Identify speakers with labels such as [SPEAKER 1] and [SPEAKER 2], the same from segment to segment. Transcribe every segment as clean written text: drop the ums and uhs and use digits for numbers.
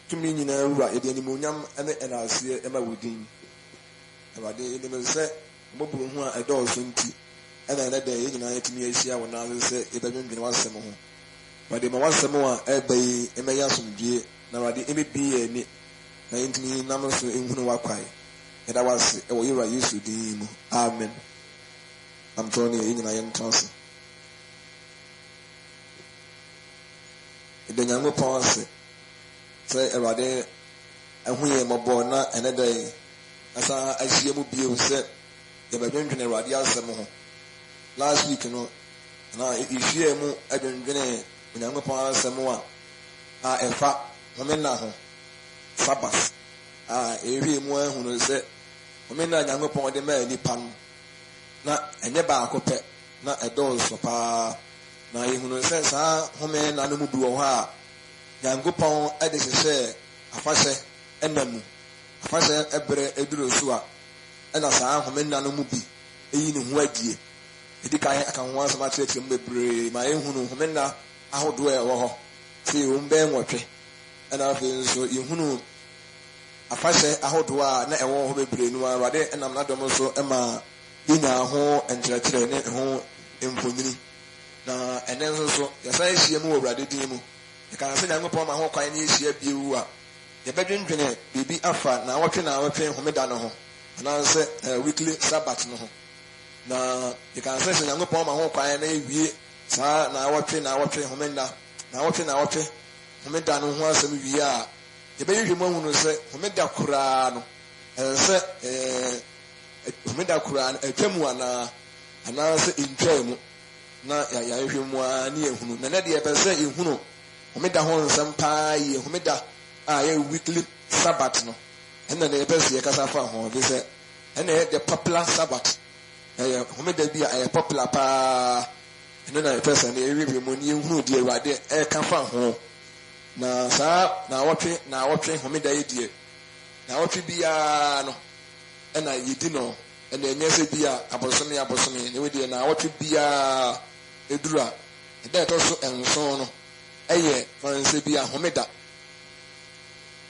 [SPEAKER 1] tumi nyinaa wura yɛde animonyam ne ɛnaaseɛ ɛma wo din awurade yɛnim sɛ mmɔborɔ ho a ɛdɔɔso nti ɛna ɛnɛ dɛ yɛn nyinaa yɛtumi ahyia wɔ nan sɛ yɛbɛdwendwene w'asɛm ho awurade ma w'asɛm a ɛba yi ɛmɛyɛ asomdwie na awurade ɛmɛbie yɛn ani na yɛntumi nam so nhunu w'akwae yɛda w'ase ɛwɔ yɛwura yesu din mu amen amtɔɔ ne yɛn nyinaa yɛntena ase yɛda Nyankopɔn ase sɛ awurade ɛho yɛ mmɔbɔ na ɛnɛ dɛ asa ahyia mu bio sɛ yɛbɛdwendwene awurade asɛm ho last week no na yɛhyia mu adwendwene Onyankopɔn asɛm a ɛfa homena ho SABBATH a ɛhwɛ mu ahunu sɛ homena Nyankopɔn de maa nipa no na ɛnyɛ baako pɛ na ɛdɔɔso paa na yɛhunu sɛ saa homena no mu bi wɔ hɔ a Nyankopɔn ɛde hyehyɛ afahyɛ ɛna mu afahyɛ ɛbrɛ ɛduro so a ɛna saa homena no mu bi ɛyi ne ho adie ɛdi kan aka ho asɛm akyerɛkyerɛ mu bebree ma yɛhunu homena ahodoɔ a ɛwɔ hɔ sɛ yɛwɔ bɛn nwɔtwe ɛna afei nso yɛhunu afahyɛ ahodoɔ a na ɛwɔ hɔ bebree no Awurade ɛnam n'adɔm so ɛma yɛnya ho nkyerɛkyerɛ ne ho mfonini na ɛnɛ nso so yɛsan ahyia mu wɔ Awurade din mu yɛka sɛ Nyankopɔn ma ho kwan ne yɛhyia bio a yɛbɛdwendwene biribi afa na awɔtwe homeda no ho anaasɛ weekly SABBATH no ho na yɛka sɛ Nyankopɔn ma ho kwan na yɛwie saa na awɔtwe homeda na awɔtwe homeda no ho asɛm wie a yɛbɛyɛ mu ahunu sɛ homeda koraa no ɛsɛ homeda koraa no atwa mu anaasɛ ntwa mu na yɛahwɛ mu a ne yɛhunu na ne deɛ yɛpɛ sɛ yɛhunu homeda ho nsɛm paa yɛ homeda a yɛ weekly SABBATH no ɛna na yɛpɛ sɛ yɛkasa fa ho bi sɛ ɛna yɛ the popular SABBATH ɛyɛ homeda bi a ɛyɛ popular paa ɛno na yɛpɛ sɛ ne yɛhwɛ mu ne yɛhunu deɛ Awurade ɛka fa ho na saa na awɔtwe homeda yi deɛ na awɔtwe biara no ɛna yɛdi no ɛna ɛnyɛ sɛ bi a abosome ne wɔdeɛ na awɔtwe biara ɛduru a ɛda ɛtɔ so nson no ɛyɛ fansɛ bi a homeda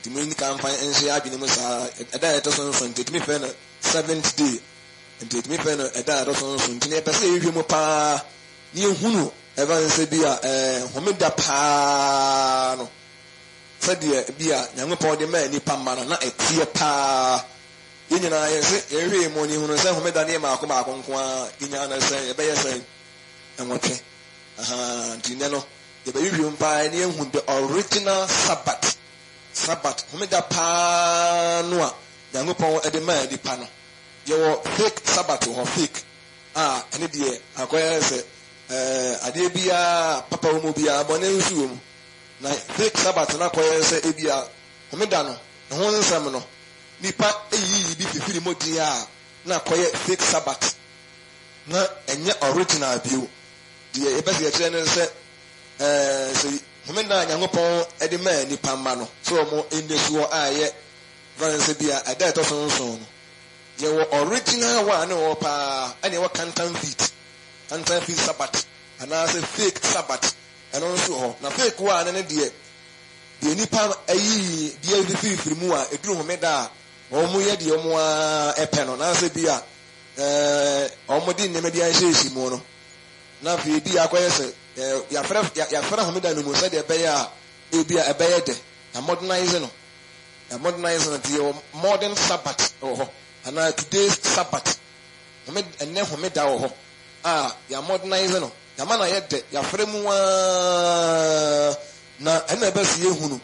[SPEAKER 1] tumi ni kan fan nhyɛ adwene mu saa ɛda ɛtɔ so nson tumi fɛ no 7th day tumi fɛ no ɛda ɛtɔ so nson tumi ɛpɛ sɛ yɛhwɛ mu paa ne yɛhunu fansɛ bi a homeda paa no sɛdeɛ bi a Nyankopɔn de maa nipa mma no na ɛteɛ paa yɛn nyinaa yɛsɛ yɛhwɛ mu ne yɛhunu sɛ homeda ne yɛ maako nko a yɛnya na sɛ yɛbɛyɛ sɛ ɛnwɔtwe nti nɛ no yɛbɛhwɛ mu paa ne yɛhu the original SABBATH homeda paa no a Nyankopɔn de maa nipa no yɛwɔ fake SABBATH wɔ fake a ɛne deɛ akɔyɛ sɛ adeɛ biara papa wɔ mu biara bɔne nso wɔ mu na fake SABBATH no akɔyɛ sɛ ebia homeda no ho nsɛm no nipa eyiyi bi fifiri mu di a na akɔyɛ fake SABBATH na ɛnyɛ original bio deɛ yɛbɛsɛ yɛkyerɛ no sɛ sɛ homeda Nyankopɔn de maa nipa mma no sɛ ɔmo nnesuo a ɛyɛ vansɛ bi a ɛda ɛtɔ so nson no yɛwɔ original one ne wɔ paa ɛne ɛwɔ canton feet SABBATH anaasɛ fake SABBATH ɛno nso hɔ na fake wa ne deɛ nipa ayi deɛ fifiri mu a eduru homeda a wɔn yɛ deɛ wɔn a ɛpɛ no naasɛ bi a wɔn de nneɛma bi ahyɛhyɛ mu no na afei bi akɔyɛ sɛ yɛafrɛ homeda no mu sɛdeɛ ɛbɛyɛ a ebi a ɛbɛyɛ dɛ na modernize no deɛ modern SABBATH wɔ hɔ anaa today's SABBATH ɛnɛ homeda wɔ hɔ a yɛ modernize no yɛama na yɛ dɛ yɛafrɛ mu na ɛna ɛbɛsi yɛhunu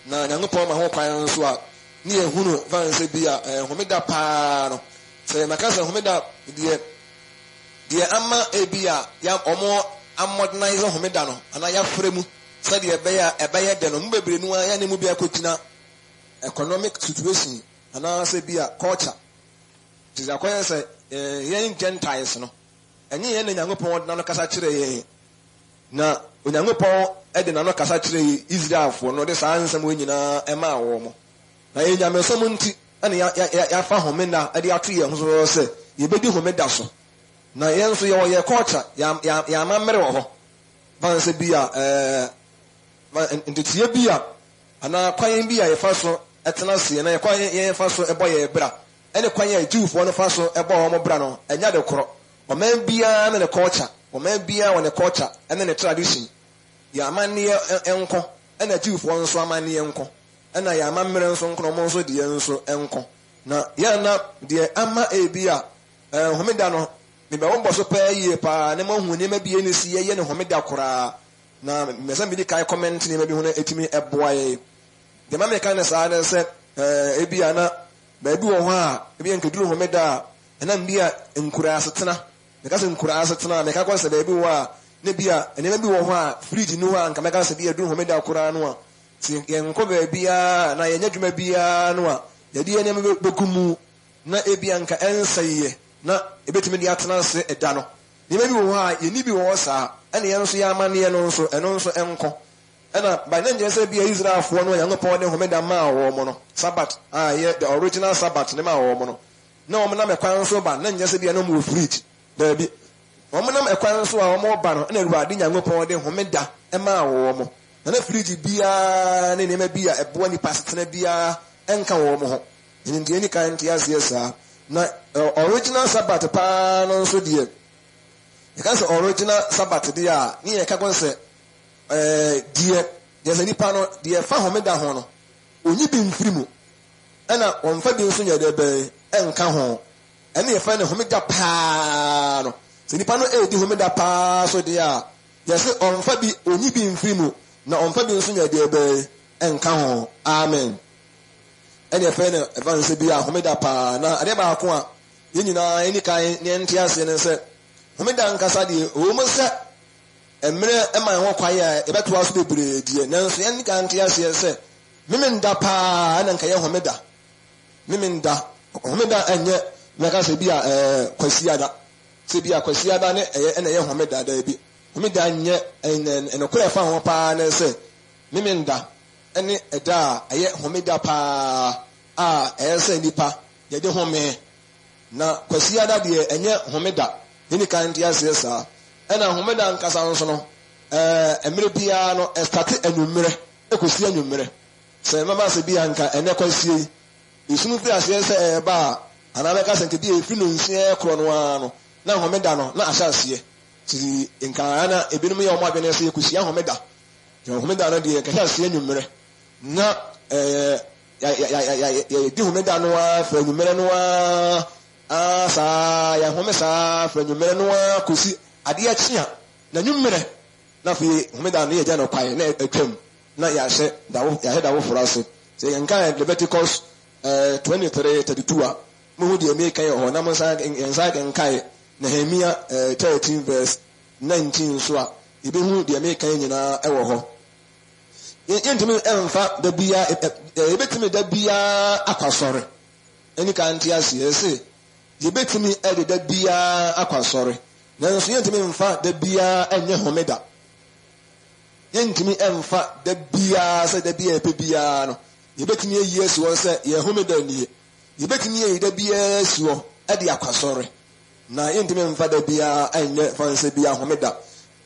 [SPEAKER 1] na Nyankopɔn ma ho kwan nso a ne yɛhunu vansɛ bi a homeda paa no sɛ maka sɛ homeda deɛ ama ebi a ɔmo amodernize homeda no anaa yɛafrɛ mu sɛdeɛ ɛbɛyɛ dɛ no mu bebree no a yɛne mu bi akɔgyina economic situation anaasɛ bi a culture nti sɛ akɔyɛ sɛ yɛn Gentiles no ɛnyɛ yɛn na Nyankopɔn na no kasa kyerɛ yɛn na Onyankopɔn de na no kasa kyerɛ Israelfoɔ no de saa nsɛm wɔ nyinaa ɛma wɔ mo na yɛn nyamesom nti ɛna yɛafa homeda de ato yɛn ho so sɛ yɛbɛdi homeda so na yɛn nso yɛwɔ yɛ culture yɛama mmere wɔ hɔ vansɛ bi a nteteɛ bi a ana kwan bi a yefa so etena se na yefa so ebo ye bra ene kwan ya Jewfo no fa so ebo ho mo bra no enya de koro oman bia na ne culture oman bia won ne culture ene ne tradition ya amane enko ena Jewfo nso amane enko ena ya amamre nso nko mo nso de nso enko na ya na de ama ebia homeda no me be won bo so pa yie pa ne mo hu ne ma bia ne si ye ne homeda kora na me san bi di kai comment ne ma bi hu na etimi eboa ye de ma me kan na sa na se ebia na ba bi wo ho a ebia nkeduru homeda na mbia nkura asetena me ka se nkura asetena me ka kwa se ba bi wo a ne bia ne ma bi wo ho a fridge no a nka me ka se bia duru homeda kora no a si yenko ba bia na yenya dwuma bia no a yedi ne ma bekumu na ebia nka ensaye na ebetimi de atena se eda no ne ma bi wo ho a yeni bi wo sa ene ye nso ya amane no nso eno nso enko ena by na nje se bia Israel fo no yango pon ne homeda ma wo mo no Sabbath ye the original Sabbath ne ma wo mo no na wo na mekwan nso ba na nje se bia no mo fridge da bi wo na mekwan nso a wo mo ba no na Awurade yango pon de homeda e ma wo mo na fridge bia ne ma bia ebo ni pasetena bia enka wo mo ho ni ndie ni kan tia siesa na original Sabbath pa no nso die because original Sabbath dia ni e ka kon se die se nipa no die fa homeda ho no onyi bi mfiri mu ana onfa bi nso nya de be enka ho ene ye fa ne homeda pa no se nipa no di homeda pa so dia se onfa bi onyi bi mfiri mu na onfa bi nso nya de be enka ho amen ene ye fa ne evanse bi a homeda pa na ade ba ko a ye nyina eni kan ne ntiase ne se homeda nkasa de o mo se emre ema ho kwaye a ebeto aso bebre die nanso yen kan ntiase se memenda pa na nka ye homeda memenda homeda enye meka se bi a kwasiada se bi a kwasiada ne ene ye homeda da bi homeda nye ene kura fa ho pa na se memenda ene eda a ye homeda pa a se nipa ye de home na kwasiada de enye homeda ni kan ntiase sa ena homeda nkasa nso no emre bia no start anwumre ekosi anwumre se mama se bia nka ene kwasie isunu fi ase se ba ana ka se nke bia efi no nsie kro no ano na homeda no na ahya ase ti nka ana ebinum ye omo abene se ekosi homeda yo homeda no de ka hya ase anwumre na ya di homeda no a fa anwumre no a sa ya homesa fa anwumre no a kosi ade achia na nwumre na fi homeda no ye jana kwai na atwam na ya hye dawo furaso se yanka Leviticus 23:32 a mu de me kan ho na mo sa kan Nehemia 13 verse 19 so a ibe hu de me kan nyina e wo ho yentimi emfa da bia ebetimi da bia akwasore eni kan tiase ese yebetimi e da bia akwasore nanso yentimi emfa da bia enye homeda yentimi emfa da bia se da bia pe bia no yebetimi yesu won se ye homeda nie yebetimi ye da bia suo e de akwasore na yentimi emfa da bia enye fanse bia homeda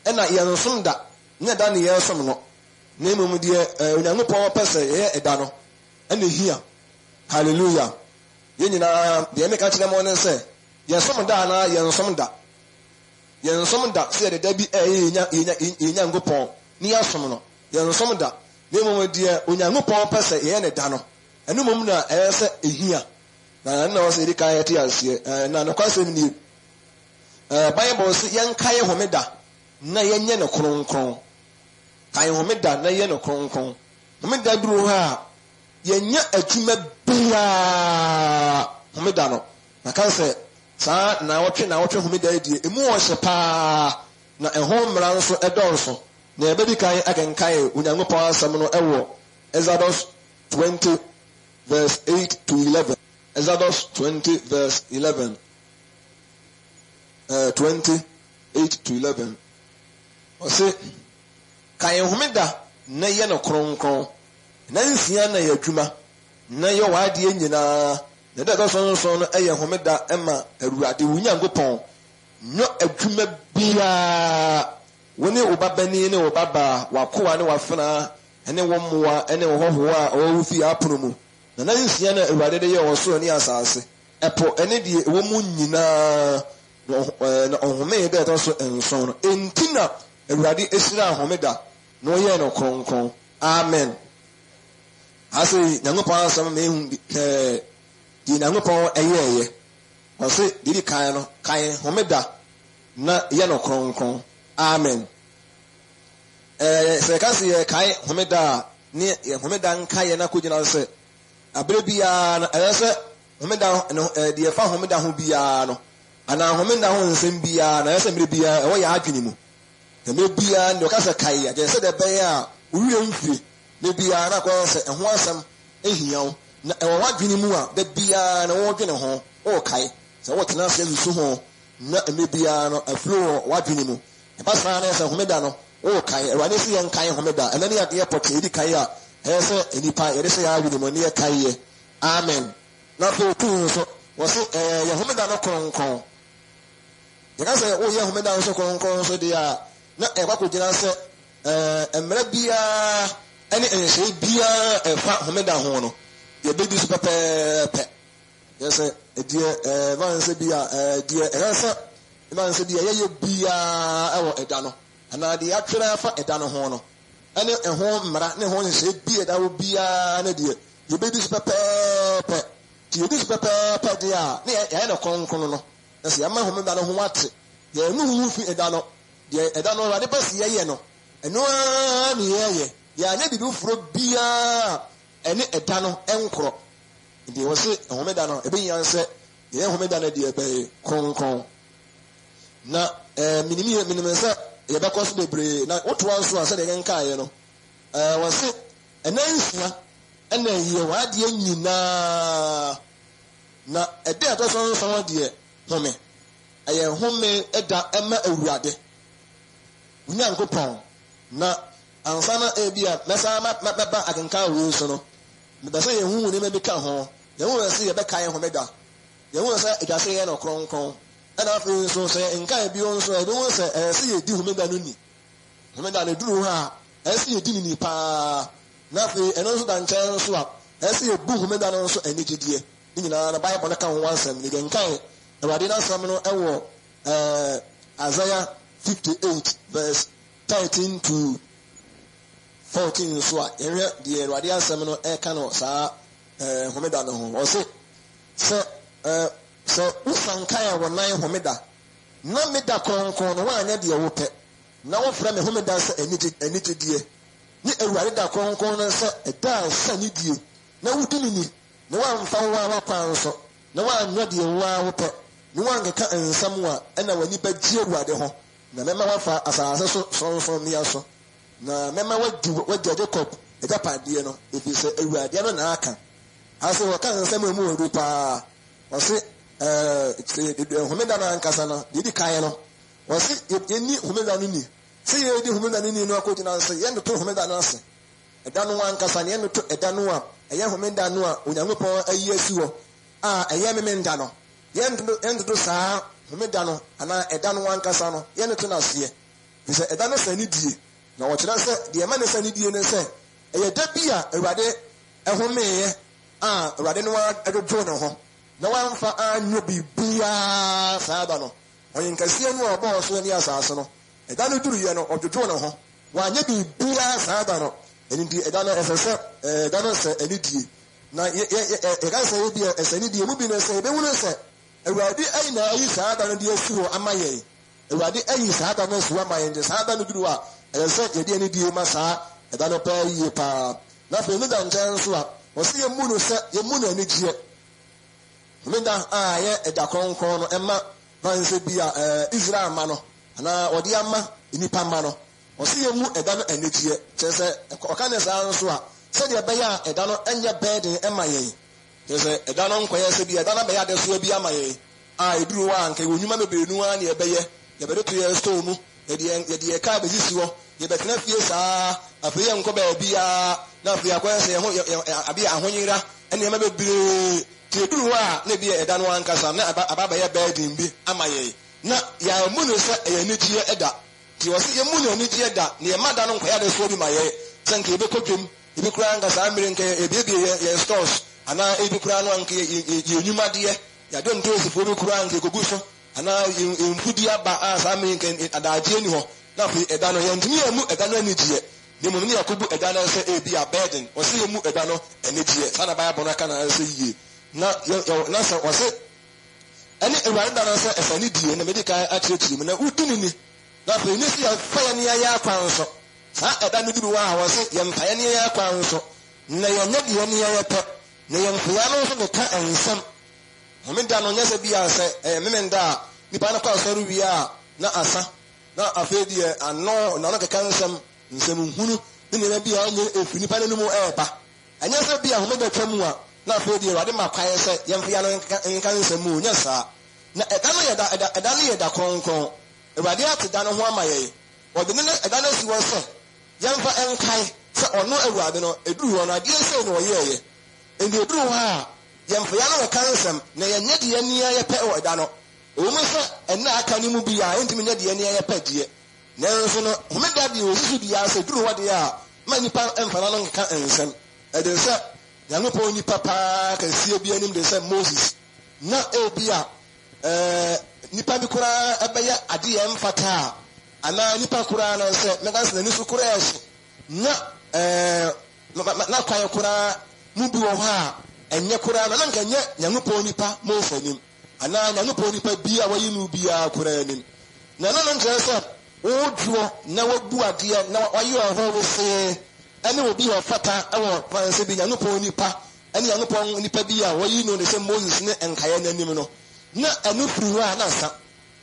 [SPEAKER 1] e na ye nsom da nya da ne ye som no na emom de onyankopon pese ye eda no e na hia hallelujah yenyina de me ka kire mo ne se ye som da na ye nsom da se de da bi enya ngopon ni asom no ye nsom da na emom de onyankopon pese ye ne da no enu mom na se ehia na o se di kan yete ase na no kwasem ni Bible se yen kai homeda na yenye ne kronkron kai homeda na yenye ne kronkron homeda duru ha yenya atuma bia homeda no na kan se sa na wotwe homeda die emu o hye pa na ehon mra nso edonso na ebe di kan akenkan onyankopon asem no ewo Exodus 20 verse 8 to 11 Exodus 20 verse 11 28 to 11 ose kan homeda na ye no kronkron na nsia na ye adwuma na ye waade nyina na da so no eye homeda ema Awurade Onyankopon nyo adwuma bia woni obabani ne obaba wakoa ne wafena ene wo mmoa ene wo hohoa o fi apono mu na na nsia na Awurade de ye wo so ne asase epo ene de wo mu nyina na ohome de to so enso no entina Awurade esira ahomeda no ye no kronkron amen ase Nyankopɔn asɛm me hu di Nyankopɔn ɛyɛyɛ ɔse didi kan no kan homeda na ye no kronkron amen sɛ ka se kai homeda ne homeda nka ye na kogina sɛ abre bia na ɛsɛ homeda no de fa homeda ho bia no ana homeda ho nsɛm bia na ɛsɛ mbre bia ɛwɔ ya adwene mu na bia ne ka sɛ kai ya sɛ de bɛyɛ a owure mfiri ne bia na kɔ sɛ ɛho asɛm ehiaw na ɛwɔ adwene mu a de bia na wɔ dwene ho o kai sɛ wɔ tena sɛ lusu ho na bia no aflo wɔ adwene mu ɛba saa na sɛ homeda no o kai Awurade si yɛn kan homeda ɛna ne yɛ pɔtɛ edi kai a ɛyɛ sɛ enipa yɛde sɛ yɛ adwene mu ne yɛ kai yɛ amen na so tu so wɔ se yɛ homeda no kronkron yɛka sɛ o yɛ homeda no so kronkron so de a na ɛkɔ akɔgyina sɛ mmerɛ biara ɛne nhyɛ biara ɛfa homeda ho no yɛbɛdi so pɛpɛɛpɛ yɛ sɛ deɛ ɛma bi a deɛ ɛyɛ sɛ ɛma bi a yɛyɛ biara ɛwɔ ɛda no ana de atwere afa ɛda no ho no ɛne ɛho mmara ne ho nhyɛ bi ɛda wo biara na deɛ yɛbɛdi so pɛpɛɛpɛ ti yɛdi so pɛpɛɛpɛ deɛ a ne yɛyɛ no kronkron no ɛsɛ yɛma homeda no ho ate yɛnu hu fi ɛda no deɛ ɛda no Awurade pɛ sɛ yɛyɛ no ɛno ara ne yɛyɛ yɛanyɛ bibi foro biara ɛne ɛda no ɛnkorɔ nti wɔ se homeda no ɛbɛyia sɛ yɛyɛ homeda no deɛ ɛbɛyɛ kronkron na minim sɛ yɛbɛkɔ so bebree na wotoa nso a sɛdeɛ yɛnkaeɛ no wɔ se ɛna nsia ɛna yie wɔ adeɛ nyinaa na ɛde ɛtɔ so nso deɛ home ɛyɛ home ɛda ɛma Awurade Onyankopɔn na ansa na ebi a mɛsa mɛba akenka wo so no mɛda sɛ yɛhu ne mɛbi ka ho yɛhu sɛ yɛbɛka yɛn homeda yɛhu sɛ ɛda sɛ yɛ no kronkron ɛna afei nso sɛ nka bi nso ɛbi ho sɛ ɛsɛ yɛdi homeda no ni homeda no duru ha ɛsɛ yɛdi ni paa na afei ɛno nso da nkyɛn nso a ɛsɛ yɛbu homeda no nso anigyedeɛ ne nyinaa na Bible no ka ho wansɛm ne yɛnkae Awurade n'asɛm no ɛwɔ Isaiah 58 verse 13 to 14 so a yɛhwɛ deɛ Awurade asɛm no ɛka no saa homeda no ho ɔse sɛ wosankae wɔ nan homeda na meda kronkron no woanyɛ deɛ wopɛ na wofrɛ me homeda sɛ anigyedeɛ ne Awurade da kronkron no sɛ ɛda a sɛ ne die na wodi ne ni na woamfa wo a wakwan so na woanyɛ deɛ wo a wopɛ ne woankeka nsɛm a ɛna w'ani bɛgye Awurade ho na mɛma wafa asase so sonson mmea so na mɛma wadi Jacob agyapadeɛ no ɛfiri sɛ Awurade no na aka ase wɔka nsɛm a mu wɔdu paa wɔse homeda no ankasa no deɛ di kaeɛ no wɔse yɛni homeda no ni sɛ yɛdi homeda no ni no akɔgyina sɛ yɛnnoto homeda no ase ɛda no ankasa ne yɛnnoto ɛda no a ɛyɛ homeda no a Onyankopɔn ayi asi hɔ a ɛyɛ memenda no yɛntoto saa homeda no anaa ɛda no ankasa no yɛnnoto no aseɛ ɛfiri sɛ ɛda no sɛ ne die na wɔkyerɛ sɛ deɛ ɛma ne sɛ ne die no sɛ ɛyɛ da bi a Awurade ɛhomeeɛ a Awurade no adwodwo ne ho na wamfa anyo biribiara saa da no ɔyenkɛseɛ no a ɔbɔɔ so ne asase no ɛda no duruyɛ no ɔdwodwo ne ho wanyɛ biribiara saa da no ɛno nti ɛda no ɛsɛ sɛ ɛda no sɛ anidie na yɛka sɛ yɛ bi ɛsɛ anidie mu bi no sɛ yɛbɛhu no sɛ Awurade ayi na ayi saa da no de asi hɔ ama yɛn Awurade ayi saa da no asi hɔ ama yɛn nti saa da no duru a ɛyɛ sɛ yɛde anidie ma saa ɛda no pɛɛ yie paa na afei ne da nkyɛn nso a wɔsɛ yɛmu no sɛ yɛmu no anigyeɛ homeda a yɛ ɛda kronkron no ɛma fansɛ bi a Israel ma no anaa wɔde ama nipa ma no wɔsɛ yɛmu ɛda no anigyeɛ kyerɛ sɛ ɔka ne saa nso a sɛdeɛ ɛbɛyɛ a ɛda no ɛnyɛ bɛɛden ɛma yɛn kyerɛ sɛ ɛda no nkɔyɛ sɛ bi ɛda no bɛyɛ adesoa bi ama yɛn a ɛduru hɔ a nka ɛwɔ nnwuma bebree no ara ne ɛbɛyɛ yɛbɛde to yɛn store mu yɛde yɛka bɛsisi hɔ yɛbɛtena fie saa afei yɛnkɔ baabiara na afei akɔyɛ sɛ yɛho ahonyera nneɛma bebree ti eduru hɔ a na bi ɛda no ankasa na ababɛyɛ bɛɛden bi ama yɛn na yɛamu no sɛ ɛyɛ anigyeɛ ɛda ti wɔ sɛ yɛmu no anigyeɛ da na yɛma da no nkɔyɛ adesoa bi ma yɛn sanke ebe kodwem ebi kura nka saa mmere nka ebi ye stores ana ebi kura no anka ye nyuma de ya don to sifo bi kura nka kogu so ana mfudi aba a saa mmere nka adaaje ni ho na fi eda no ye ntimi emu eda no ani die ni mo ni yakubu eda no se ebi a burden o se emu eda no ani die sana ba ya bono aka na se yie na se o se ani eware da no se efani die na medical atrechi mu na utuni ni na fi ni se ya fa ya ni ya akwan so saa eda no duru wa ha wo se ye mfa ya ni ya akwan so na ye nya die ni ya pe na ye mfa ya no so ne ka ensam homenda no nya se bia se memenda nipa na kwa so ru wi a na asa na afedi ano na no keka nsem hunu ni na bia anya efi nipa no mu eba anya se bia homenda twam a na afedi wade makwae se ye mfa ya no nka nsem mu nya saa na eda no ye da kronkron ewade ate da no ho amaye wode ne eda no si wo se ye mfa enkai se ono ewade no eduru ono ade se no ye endi eduru ha ye mfa ya no ka nsem na ye nya de ye nia ye pe o eda no o mu se ena aka ni mu bia entimi nya de ye nia ye pe de na nso no homeda bi o susu bia se duru wode a ma nipa emfa na no nka nsem ede se yango po nipa pa ka sie bia nim de se Moses na ebia nipa bi kura ebeye ade ye mfata ana nipa kura na se mega se ni su kura yeso na kwaye kura mu bi wo ha enye kura na nka nye yango po nipa mo fanim ana yango po nipa bia wayi nu bia kura nim na no nche se oduo na wabu ade na wayi oho wo se ene obi ho fata ewo fanse bi yango po nipa ene yango po nipa bia wayi nu de se Moses ne enkaye nanim no na enu furu ha na sa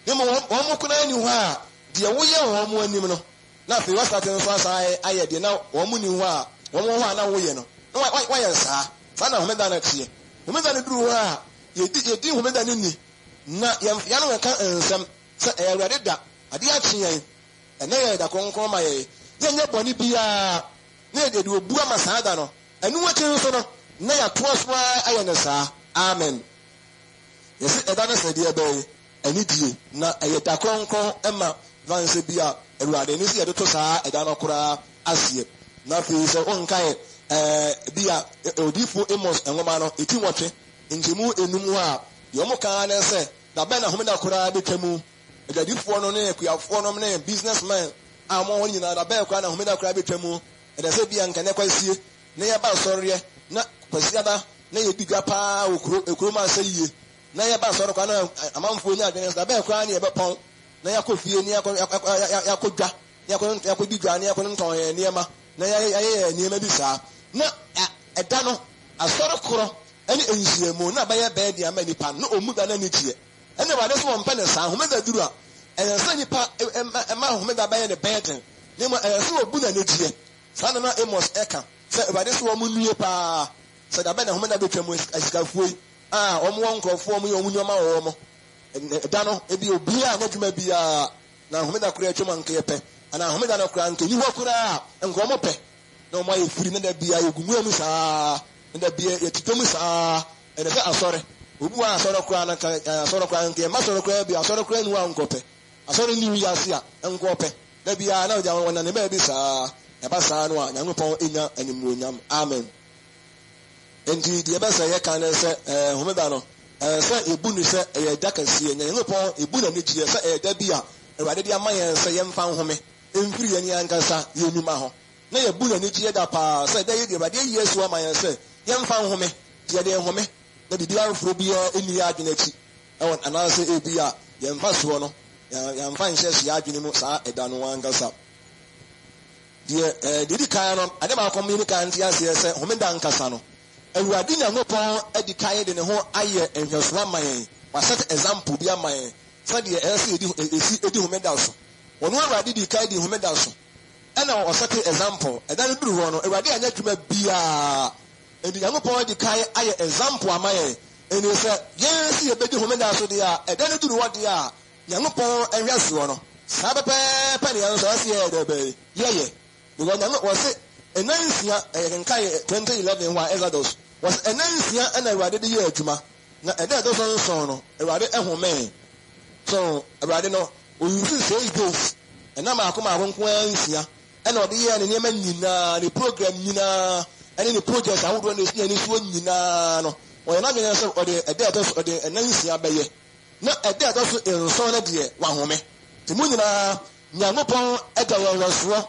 [SPEAKER 1] nemo wo kuna ni ho a de wo ye wo mo anim no na fe wa start nso asa aye de na wo mo ni ho a wo mo ho a na wo ye no wa ye sa na homeda na tie homeda ne duru ho a ye di homeda ni na ya no ka nsam se Awurade da ade a kyen ene ye da konkon ma ye nye boni bia na de obu ama saa da no enu wa kyen so no na ya to so aye ne saa amen. Yes, eda na sedi ebe ani die na ayeda kronkron ema vanse bia Awurade ni se ye to saa eda no kora asie na fi se onkai bia odifo emos enwoma no eti wotwe njimu enum a yomo kan na se da be na homeda kora betwamu edadifo no ne kuafo no ne businessman amo won nyina da be kora na homeda kora betwamu eda se bia nka ne kwasie ne ye ba sorye na kwasie da na ye bigwa pa okuro ma se yie na ya ba soro kwa na amanfo nya adwene da be kwa na ye be pon na ya kofie ni ya kodwa ya kodidwa ni ya konton ye niema na ya niema bi saa na eda no asoro koro ene enhiemu na ba ya be dia ma nipa no omuda na nitie ene wade so won pa ne saa homeda duru a ene sa nipa ma homeda ba ye ne beten ne mo so obu na nitie saa na Amos eka se wade so wo munue pa se da be na homeda betwam asikafuoi omo nkrofo omo ye omo nyoma wo omo da no ebi obi a na dwuma bia na homeda kura atwuma nke yepe ana homeda na kura nke ni ho kura nkomo pe na omo ye furi na da bia ye gumu mu saa na da bia ye titomu saa ene se asore obu a asore kura na asore kura nke ma asore kura bia asore kura nu ankope asore ni wi ase a nkope da bia na oja wona ne ba bi saa e ba saa no a nyankopon enya animuonyam amen. Enti de be say ye kan se homeda no se ebu ni se e da kasie nya ngopon ebu na nigie se e da bia Awurade de amaye se ye mfa nhome emfiri ye ni ankasa ye numa ho na ye bu na nigie da pa se da ye de Awurade Yesu amaye se ye mfa nhome tie de nhome na de dia afro bia eni ya adwene chi ewon anase e bia ye mfa so no ya mfa nhye so ya adwene mu sa eda no ankasa de di kan no ade ma communicate antia se homeda ankasa no Awurade Nyankopon edikaye de ne ho aye enhweso amaye wa set example bi amaye so de ese edi homeda so ono Awurade di kai di homeda so ena o set example eda no duru ho no Awurade anya dwuma bia edi Nyankopon edikaye aye example amaye eni se yensi ebedi homeda so de a eda no duru ho de a Nyankopon enhweso no sabepe pe ne yanso ase ye de be ye because Nyankopon was enansia enkai 2011 wa Exodus was enansia and Awurade de ye adwuma na eda do so no Awurade ehome so Awurade no o use 6 days and na ma akoma abonko ansia and or the year and Yemen, the program, and any projects I would want to see any one, or another or the debtors or the Nancy Abbey. Not a debt also in Sona dear, one woman. The Munina, Yamopon, Etta Roswa,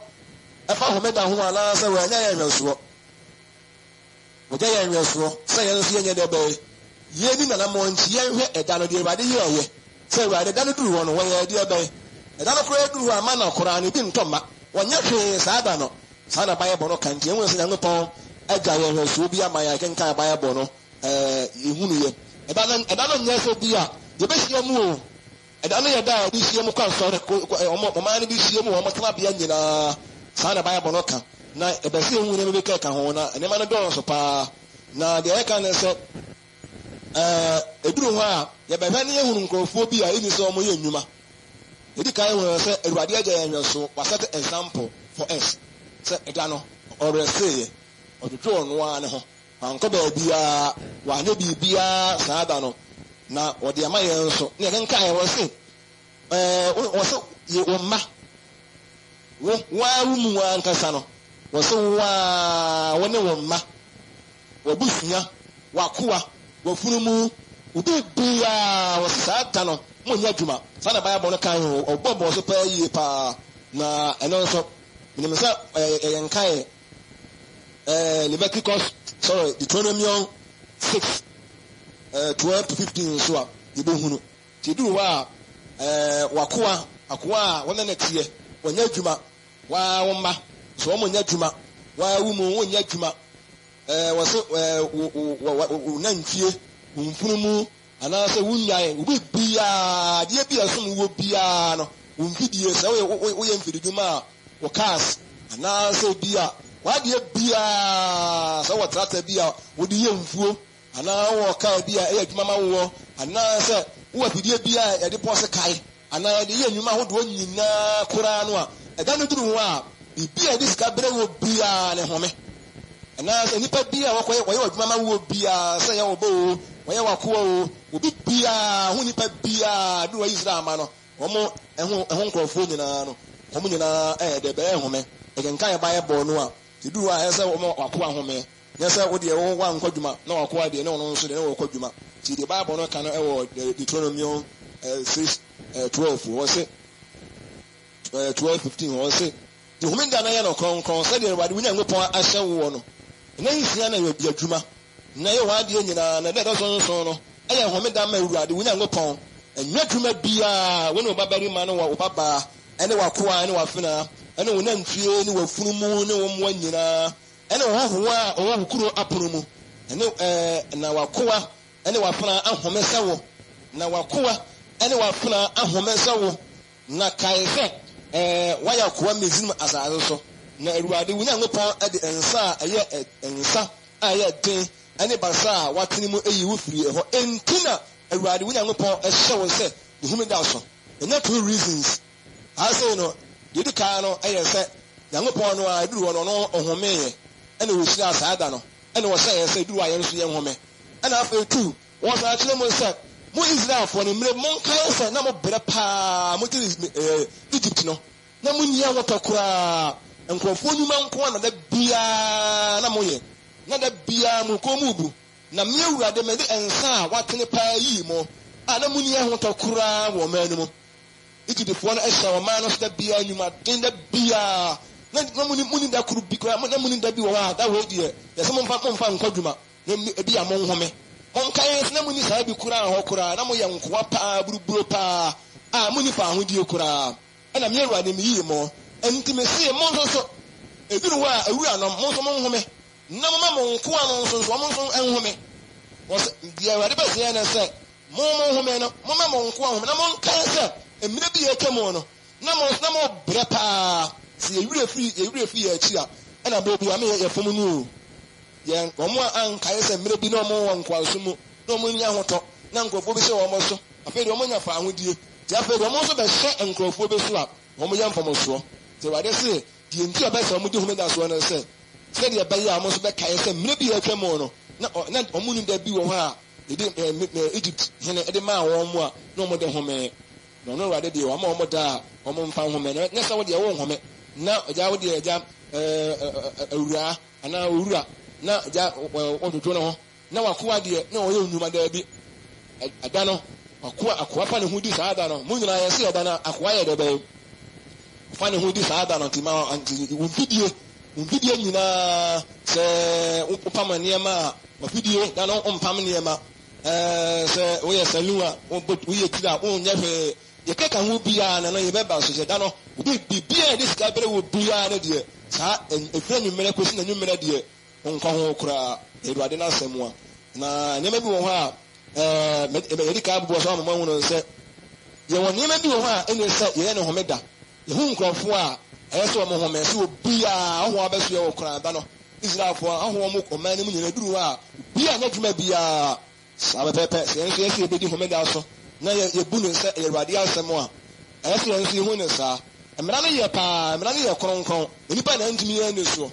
[SPEAKER 1] a found woman who allows her when I am Roswa. What I am Roswa, say, the bay. Yeni na monti yenhwe edano de bade yewe se wa de dano duru wono won ye de bay edano kura duru ama na kura ni bi ntoma wonye hwe saada no saada bible no kan tie won se nyangopon agya ye hwe so bi ama ya kenkan bible no ehunu ye edano nya so bi a ye be hie mu o edano ye da bi hie mu kwa so o ma ni bi hie mu o mo tena bia nyina saada bible no kan na e be se ehunu ne be ka ho na ene ma no do so pa na de e kan se eduru ho a ye be hwane ehunu nkrofo bi a eni so mo ye nnuma edi kai ho se Awurade agya ye so wa set example for us se edano oreseye otutu no a ne ho anko ba bia wa ne bibia saada no na odi ama ye so ne ken kai wo se wo so ye wo ma wa mu wa nkasa no wo so wa wo ne wo ma wo busunya wa koa wafunumu ubibia wasata no munya dwuma sana bible no kan obobo so pa yie pa na eno so minimisa yenkai Leviticus Deuteronomy 6 12 to 15 so a yebehunu ti duru wa akoa wona na tie wonya dwuma wa womma so wo munya dwuma wa wumu wonya dwuma waso nantwie mfunumu anase wunyae ubi bia die bia so wo bia no wumfidie se wo ye mfididuma wo cars anase bia wa die bia so wo tractor bia wo die mfuo ana wo car bia e adwuma ma wo anase wo fidie bia e de pose kai ana de ye nyuma ho do nyina kura no a eda no duru ho a bibia de sika bere wo bia ne home ana se nipa bia wakoye adwuma ma wo bia se ye wo bo waye wakoa o obi bia hu nipa bia do wa Israel ma no omo ehun nkrofo nyina no omo nyina de be ehome e kenkan ya Bible no a ti du a ese omo wakoa home nya se wo de wo wa nkwadwuma na wakoa de ne ono nso de ne wo kwadwuma ti de Bible no kan e wo Deuteronomy 6:12 wo se 12:15 wo se de home nda na ye no kronkron se de Awurade wunya ngopon ahye wo no na yisia na ye adwuma na ye wa de nyina na de so no eye homeda ma Awurade wunya ngopon enwa dwuma bia woni obabari ma no wa obaba ene wakoa ene wafena ene wona ntwie ne wafunumu ne womwa nyina ene hohoa ohokuro apono mu ene na wakoa ene wafena ahomesawo na wakoa ene wafena ahomesawo na kaize waya koa mezim asazo so na Awurade wunya ngopon ade ensa eye ensa aye den ene basa watene mu eyi wo firi ho entina Awurade wunya ngopon ehye wo se de humida so ena two reasons I say no yedi ka no eye se ngopon no a duru no ohome ye ene wo sira saada no ene wo se ye se duru aye nso ye nhome ena afa two wo sa kire mo se mo Israel fo ne mre mon kan se na mo bere pa mo tiri Egypt no na mo nia wotokura nkrofo nyuma nko na da bia na mo ye na da bia mu ko mu bu na me Awurade me de ensa watene pa yi mo ana mu nia wotokura wo manu mu Egyptfo na ehya wo man no da bia nyuma den da bia na mu ni da kuru bi kura na mu ni da bi wo ha da wo die ya se mo mfa nkwadwuma na ebi amon home on kan na mu ni sa bi kura ho kura na mo ye nkoa pa buruburo pa mu ni fa ho die kura ana me Awurade me yi mo enti me se mo so eduru wa awura no mo so mo home na mo ma mo nkoa no so mo so enhome wo se die Awurade ba se na se mo home no mo ma mo nkoa home na mo kan se emire bi ekemo no na mo bre pa si ewure fi ya chi a ana bo bi ame ye fom nu ye omo an kai se emire bi no mo won kwa so mu no mo nya hoto na nkofo bi se wo mo so afedi wo mo nya fa ahodie ti afedi wo mo so be hye nkofo bi so a wo mo nya mfom so te wade se die nti obesa mo di humeda so na se de ba ya mo so be kai se emire bi ekemo no na omo nu da bi wo ha Egypt hene de ma wo mo a no mo de home no Awurade de wo ma wo da wo mfa home na sa wo de wo home
[SPEAKER 2] na ja wo de ja awura ana owura na ja ododo no ho na wakoa de na oye onuma da bi ada no akoa fa ne ho di saa ada no mu nyina yesi ada na akoa ye de be fa ne ho di saa ada no ntima anti umfidie nyina se upam niema mafidie da no umpam niema se oye salua oye tira onye hwe ye keka ho bia na no ye beba so se da no obi bibia dis ka bere wo bia na de saa efra nyumere kosi na nyumere de onko ho kura Awurade na asɛm na nyema bi wo ho a yɛde ka abubuwa so amama hu no sɛ yɛwɔ nneɛma bi wɔ hɔ a ɛne sɛ yɛyɛ ne homeda yɛhu nkurɔfoɔ a ɛyɛ sɛ ɔmo home sɛ obiaa ahoɔ abɛso yɛ wɔ korada no Israelfoɔ ahoɔ mo ɔman no mu nyina duru hɔ a obiaa nyɛ adwuma biaa saa bɛpɛpɛ sɛ yɛnso yɛsɛ yɛbɛdi homeda so na yɛbu no sɛ ɛyɛ Awurade asɛm a ɛyɛ sɛ yɛnso yɛhu ne saa mmara no yɛ paa mmara no yɛ kronkron nnipa na ntumi yɛ ne soɔ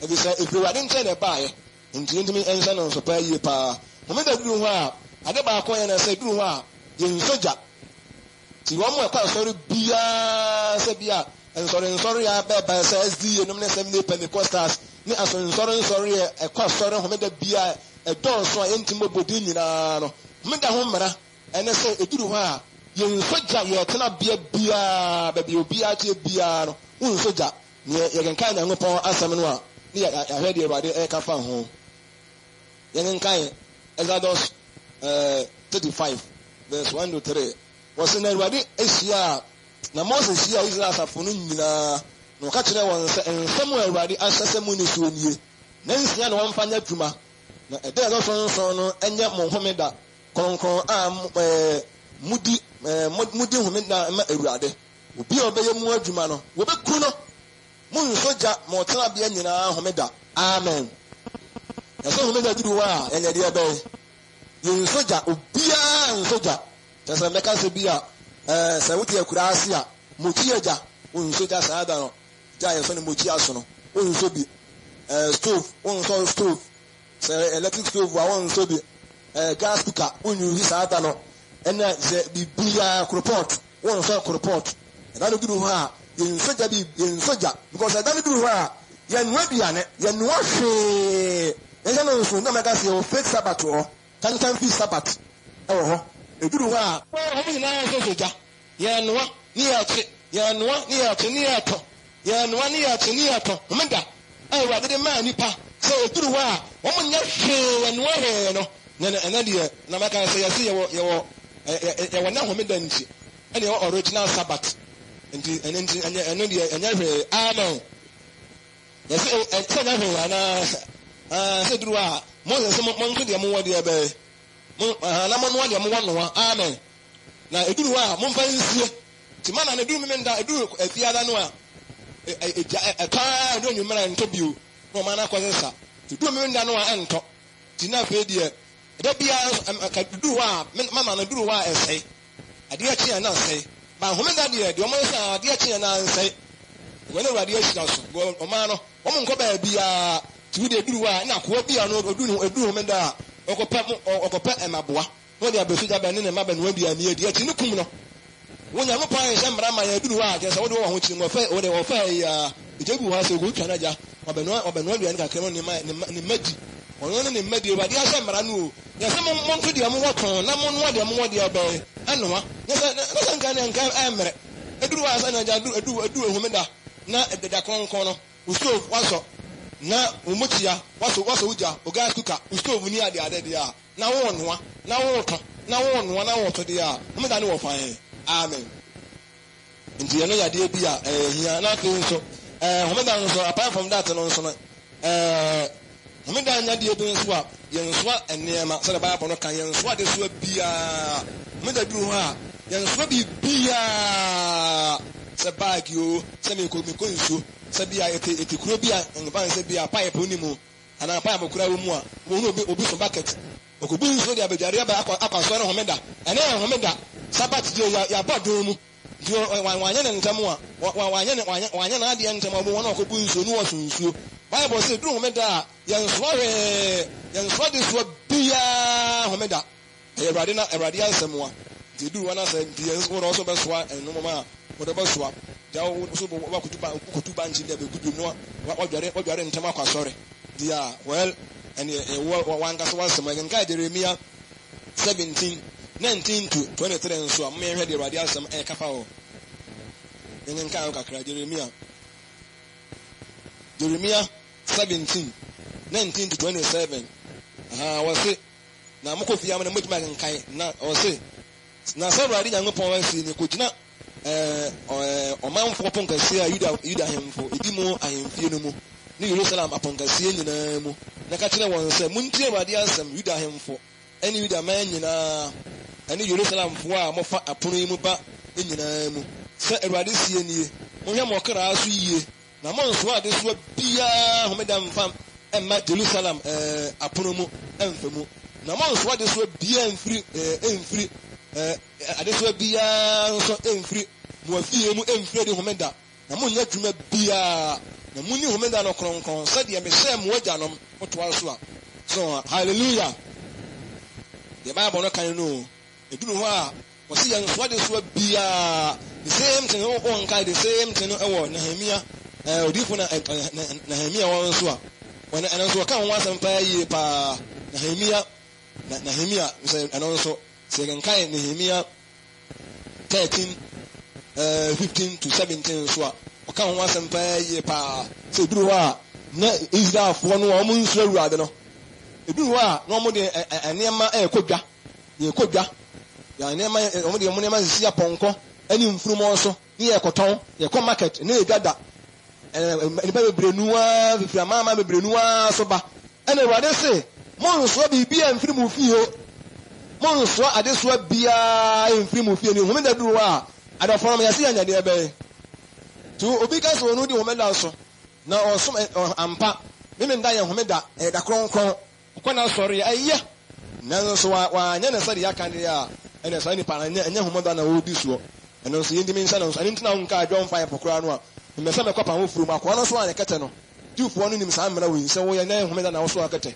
[SPEAKER 2] ɛfiri sɛ ɛfiri Awurade nkyɛn na ɛbaeɛ nti ntumi ɛnhyɛ no nso paa yie paa homeda duru hɔ a ade baako yɛ na sɛ duru hɔ a yɛnsogya ti wɔn mu ɛkɔ asɔre biara sɛ bia nsɔre ya bɛɛba sɛ SDA nom ne Assembly Pentecostals ne nsɔre yɛ ɛkɔ asɔre homeda biara ɛdɔɔso a yɛntim bɔbɔdi nyinaa no homeda ho mmara ɛne sɛ ɛduru hɔ a yɛnsogya yɛtena bea biara baabi obiara kyerɛ biara no wonsogya ne yɛkenkan Nyankopɔn asɛm no a ne yɛahwɛ deɛ Awurade ɛka fa ho yɛkenkan Exodus 35 verse 1 to 3 wɔsɛ na Awurade ahyia na Moses hyia Israel asafo no nyinaa na ɔka kyerɛ wɔn sɛ nsɛm a Awurade ahyɛ sɛ mu ne so nie na nsia na wɔmfa nyɛ adwuma na ɛda a ɛsɔnsɔn no ɛnyɛ mo homeda kronkron a mudi homeda ma Awurade obi a ɔbɛyɛ mu adwuma no wɔbɛku no monsogya ma ɔtena bea nyinaa homeda amen ɛsɛ homeda duru hɔ a ɛnyɛ deɛ bɛyɛ yɛnsogya obiara nsogya kyɛ sɛ mɛka sɛ bi a sɛ wote akura ase a mokyi agya wonsogya saa da no gya yɛsɔ ne mokyi aso no wonsɔ bi stove wonsɔ stove sɛ electric stove a wonsɔ bi gas cooker wonyuhi saa da no ɛna sɛ biribiara koropɔt wonsɔ koropɔt ɛda no duru hɔ a yɛnsogya because ɛda no duru hɔ a yɛnoa aduane yɛnoa hwee yɛhyɛ no nso na mɛka sɛ yɛwɔ fake Sabbath hɔ kankan fi Sabbath ɛwɔ hɔ eduru hɔ a wɔn nyinaa nso sogya yɛnoa ne yɛakye yɛnoa ne yɛakye ne yɛatɔ yɛnoa ne yɛakye ne yɛatɔ homeda a Awurade de maa nipa sɛ eduru hɔ a wɔn nyɛ hwee yɛnoa hwee no ɛna deɛ na mɛka sɛ yɛse yɛwɔ na homeda nti ɛna yɛwɔ original Sabbath nti ɛno deɛ ɛnyɛ hwee amen yɛse sɛ ɛnyɛ hwee anaa sɛ duru hɔ a Moses monko deɛ mowɔ deɛ bɛyɛ na monoa deɛ mowɔ noa amen na ɛduru hɔ a momfa nsie nti mana na ɛduru memenda ɛduru afiada no a ɛtaa ɛduru anwummera ɛntɔ bio na ɔma no akɔse sa nti ɛduru memenda no a ɛntɔ nti na afei deɛ ɛda biara ka ɛduru hɔ a mama no ɛduru hɔ a ɛsɛe adeɛ kyeɛ na nsɛe ba homeda deɛ deɛ ɔmo sɛ adeɛ kyeɛ na nsɛe wɔne Awurade ahyira so ɔma no ɔmo nkɔ baabiara tiwi de duru hɔ a na akoa bi a no oduru homeda a ɔkɔpɛ ɛmaboa na ɔde abɛsogya bɛne ne mma bɛnoa aduane adi akyi ne kum no Onyankopɔn ahyɛ mmara ma yɛ duru hɔ a kyerɛ sɛ wode wɔ ho kyiri mu wɔfa yi a ɛgya bi wɔ ha sɛ ɔkɔtwa no agya ɔbɛnoa aduane kakra no ne mma di ɔno ne ne mma di Awurade ahyɛ mmara no o yɛ sɛ monto deɛ mowɔ tɔn na monoa deɛ mowɔ deɛ bɛɛ ɛnoa nyɛ sɛ nka ne nka ɛmmerɛ ɛduru hɔ a sɛ na agya ɛduru homeda na ɛdada kronkron no wosoof wasɔ na umutia waso uja oga kuka stove ni ade deɛ a na wo noa na wo to na wo noa na wo to deɛ a umeda ne wo fan amen nti eno ya deɛ bi a hia na to nso homeda nso apart from that no nso no homeda nya deɛ bi nso a yɛnsoa enema sɛ Bible no kan yɛnsoa de so bia homeda duru hɔ a yɛnsoa bi bia sɛ bag yo sɛ me ko nso sɛ bia ete kuro bia nban sɛ bia pipe ni mu ana pipe kura wo mu a wo no obi so bucket okobu nso de abadware ba akwaso ne homeda ene homeda Sabbath je ya bodon mu dio wanye ne ntam a wanye na ade ntam obo wona okobu nso no wo sunsuo Bible say duru homeda a yɛnsoa de so bia homeda Awurade ansɛm wa ti duru wana sɛ di yɛnso no so bɛsoa enum ma wo de bɛsoa jawo so wa kutuba nchi de be gudu no wa dware ntama kwa sori dia well and wanga so wasem nka Jeremiah 17:19 to 23 nso am me hwe de radio asem e kafa o nka kakra Jeremiah 17:19 to 27 wase na mokofi am na mutuma nkan na wase na sabra de nyankopon wasi ni ko gina omanfo ponkase a Yuda hemfo edimu ahemfie no mu ni Jerusalem aponkase nyina mu na ka kire won se muntie Awurade asem Yuda hemfo eni Yuda man nyina eni Jerusalem fo a mofa apono yi mu ba nyina mu se Awurade sie nie monhwe mo kra aso yie na mo nso ade so bia homeda mfam emma Jerusalem apono mu emfa mu na mo nso ade so bia emfiri ade so bia nso emfiri mo afie mu emfiri de homeda na mo nya dwuma bia na mo ni homeda no kronkron se de me se mo agyanom otoa so a so hallelujah the Bible no kan no edunu ho a wo se yan so ade so bia the same thing on kai the same thing no ewo Nehemia odifo na Nehemia won so a wona eno so kan ho asem pa yi pa Nehemia so eno so se kan kai Nehemia 13:15 to 17 so a kan ho asem pa yi pa se duru a na Israel fo no o mun sura Awurade no eduru a no mo de enema ekodwa ya enema mo de mo enema sisi aponko ani mfurumo so ni ekoton ye ko market na edwada eni ba bebrenuwa fifira mama bebrenuwa so ba ene Awurade se mo nso bibia mfiri mu fie ho mo nso ade so bia mfiri mu fie ni ho me da duru a adafo ma yase anya de ebe to obi ka so no di ho me da so na osom ampa me nda ye ho me da da kronkron ko na sori ayya na so wa nya na sari yakan ya ene sari ni pa nya ho me da na odi so ene so yindi min sana so ani ntina nka adwon fa pokora no a me se me kwapa ho furu ma ko no so ane kete no diufo no nim sa mra wi se wo ye na ho me da na wo so akete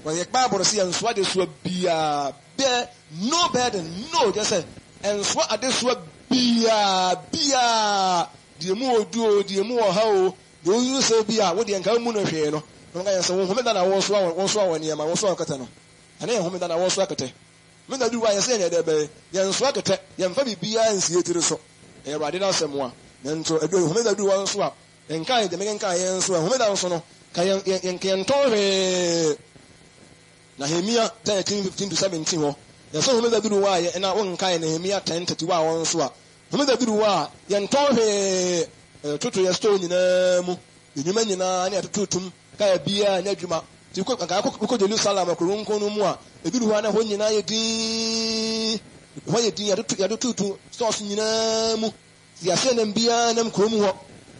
[SPEAKER 2] wa ye Bible si en so ade so bia be no burden no just say en so ade so bia die mu odu die mu oha o do yu se bia wo de nka mu no hwe no nga yɛ sɛ wo homeda na wo so awɔ nneɛma wo so akɛtɛ no ɛne yɛ homeda na wo so akɛtɛ me na duwa yɛ sɛ yɛ dɛ bɛ yɛ nso akɛtɛ yɛ mfa bibia nsie tiri so ɛyɛ Awurade na asɛm a na nto edu homeda duwa nso a nka yɛ de me nka yɛ nso a homeda nso no ka yɛ ntɔn hwee na Nehemia 13:15 to 17 hɔ yɛ sɛ homeda duwa yɛ na wo nka yɛ Nehemia 10:31 a wɔn nso a homeda duwa yɛ ntɔn hwee toto yɛ store nyinaa mu enyuma nyinaa ne atototum ka bia nya dwuma ti ko Jerusalem akronkron no mu a ebiru ho na ho nyina ye din ya tutu stores nyina mu ya se na bia na mkrom ho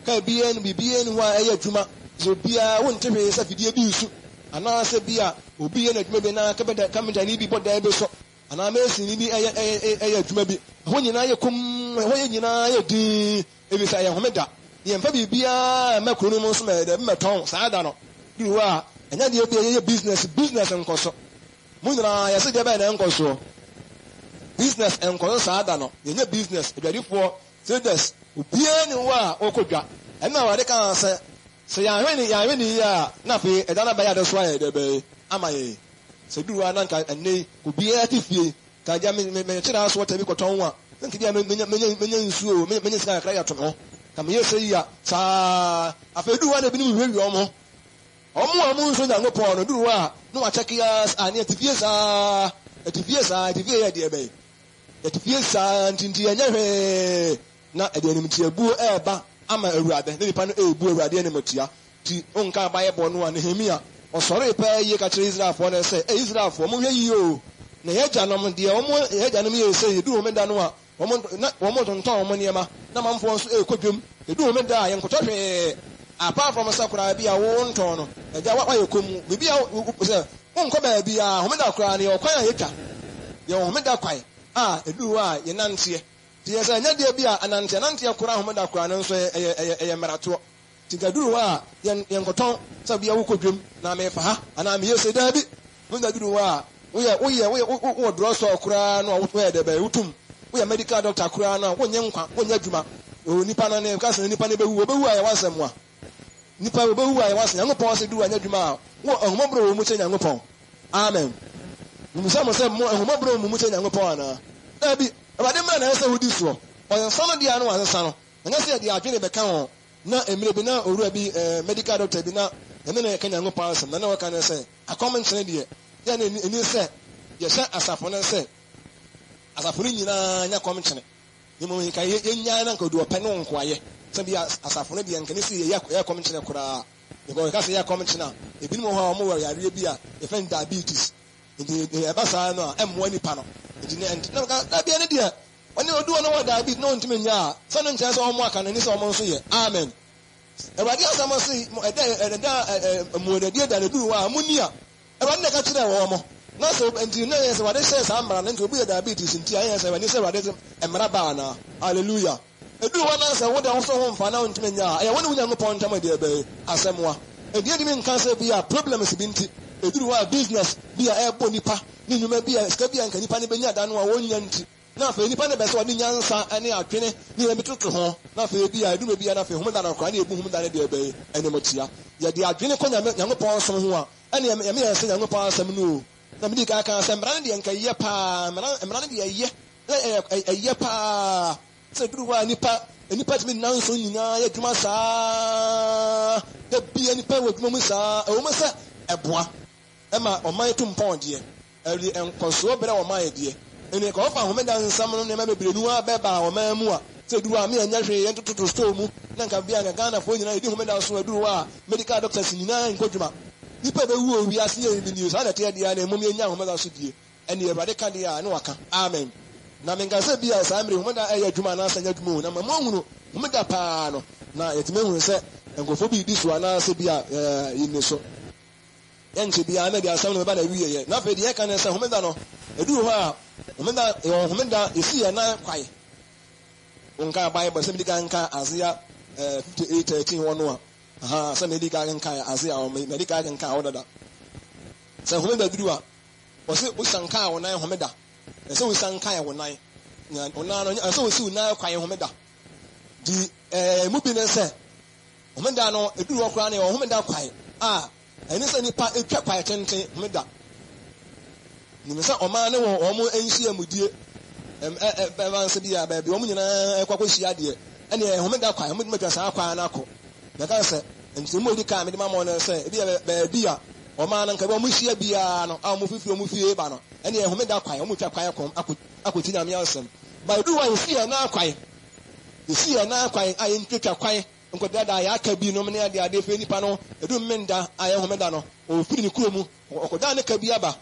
[SPEAKER 2] ka bia no bibia no a eye dwuma zo bia won tehwe sa fidie bi nsu ana se bia obi ye na dwuma bi na ka beda kameda ni bi boda be so ana mesi ni bi eye dwuma bi ho nyina ye kum ho ye nyina ye din ebi sa ye homeda ye mfa bibia makrono mo so me meton saa da no diwa anya de ye business nkoso munira ya se de ba na nkoso business nkoso saa da no ye business edwadifo traders obia ni wa okodwa ena wa de kan se ya hwe ni ya na fe edana ba ya de so ya de be amaye se diwa na nka enne obia ti fie ka ja me tira so wata bi koton wa nka dia menya nsuo menya sika kra ya to no kam ye se ya sa afeduwa na bi ni hwe omo omo nso na ngopon no duwa no wa check ya ani atifie sa ya de be atifie sa ntinti anya hwe na ede anim ti abu eba ama Awurade ne nipa no ebu Awurade anim tia ti onka Bible no a Nehemia osore pa ye ka kire Israelfo na se Israelfo mo hwe yi o na ye janom de ye janom ye se du mo da no a wo tonton mo niema na mamfo nso ekodwem edu mo da ye nkoto hwe apart from sakura bia wo nton no eja wa ye komu bibia se wonko ba bia homeda kura ne okwan ayetwa ye homeda kwai edu a ye nante ti ye se nya de bia anante kura homeda kura no nso ye merato ti gaduru a ye nkoton sa bia wo kodwem na me fa ha ana me ye se da bi homeda duru a wo droso kura no wo to ye de ba wutum wo ye medical doctor kura no wo nye nkwa wo nya dwuma o nipa na ne ka se nipa ne bewu obewu aye wasem a nipa obewu aye wasem Nyankopɔn se du anya dwuma wo ahomobro wo mu che Nyankopɔn amen musa mo se mo ahomobro wo mu che Nyankopɔn ana abi abade mra na se hudi so onsa no dia no wansa no anya se dia adwene beka ho na emire bi na owura bi medical doctor bi na ene na ka Nyankopɔn asem na waka na se akomenkyene die ya na eni se ye hye asafo na se asafo ni nyina nya komenkyene ni mo nka yenya na nka du opene nko aye se bi asafo no bi nka ni se ye komenkyene kura because ka se ye komenkyene ebi mo ho mo yare bi a e fen diabetes ndi e ba sa no emmo ni pa no ndi ne na ka bia ne dia oni odu no wa diabetes no ntime nya se no nkyɛ se o mo aka na ni se o mo nso ye amen Ewadi asamo si mo edie da ledu wa amunia ewadi na ka kire wo mo na so enti na yes wade share sa mbara na nti obi diabetes nti ayen se wade se wade emra ba na hallelujah edu wa na se wo da so ho mfa na ntime nya e woni wunya ngopon ntam de be asemwa edie di mi nka se bi a problems bi nti edu wa business bi a ebo nipa ni nyuma bi a ska bi a nka nipa ne benya da no a wonya nti na fe nipa ne be so odi nyansa ane atwene ni e metoto ho na fe bi a edu bi a na fe homda na kwa na ebu homda ne de be ene motia ye de adwene ko Nyankopɔn so ho a ane ye me ye se Nyankopɔn asem no na me di ka kan asem mra ne de nka ye pa mra ne de ye pa se duru wa nipa timi nanso nyina ye dwuma saa de bi nipa wa dwuma mu saa e wo ma se eboa e ma oman tumpɔn de e enkoso bere oman ye de ene ka ofa homeda nsam no ne ma bebrenu a beba o ma mu a se duru a me anya hwe ye tototo store mu na nka bia nka na fo nyina edi homeda so duru wa medical doctors nyina nkodwuma nipa be wu owi ase ye ni news ada te dia na mum ye nya homeda so die ene Awurade ka dia na waka amen na me nka se bia sa amre homeda aya dwuma na asanya dwuma na ma hunu homeda pa no na yetime hunu se nkofo bi di so ana se bia yini so enche bia na dia asam no ba na wiye ye na fe die ka na se homeda no edu ho a homeda esi ya na kwai onka Bible se medika nka Isaiah 58:13 wono a aha se medika nka Isaiah o medika nka odada se homeda duru a o se usanka wo nan homeda se usanka wo nan ona no se usi unan kwai homeda di mu bi ne se homeda no edu ho kra na homeda kwai a eni se nipa etwa kwai tenten homeda ni se oma ne wo omo enhia mudie evanse bia ba bi omo nyina ekwakohia de ene homeda kwa homeda matwa sa kwa na ko na ka se enti mo di ka me de ma mo ne se bia ba bia oma na nka bo mo hia bia no a mo fifi o mo fie ba no ene homeda kwa omo twa kwa ko akoti na me asem ba du wa hia na kwa hia na kwa ayi ntwa kwa nko dada ya aka bi no me ne ade fe nipa no edu mmenda ayi homeda no o firi ni kuro mu okoda ne ka bi aba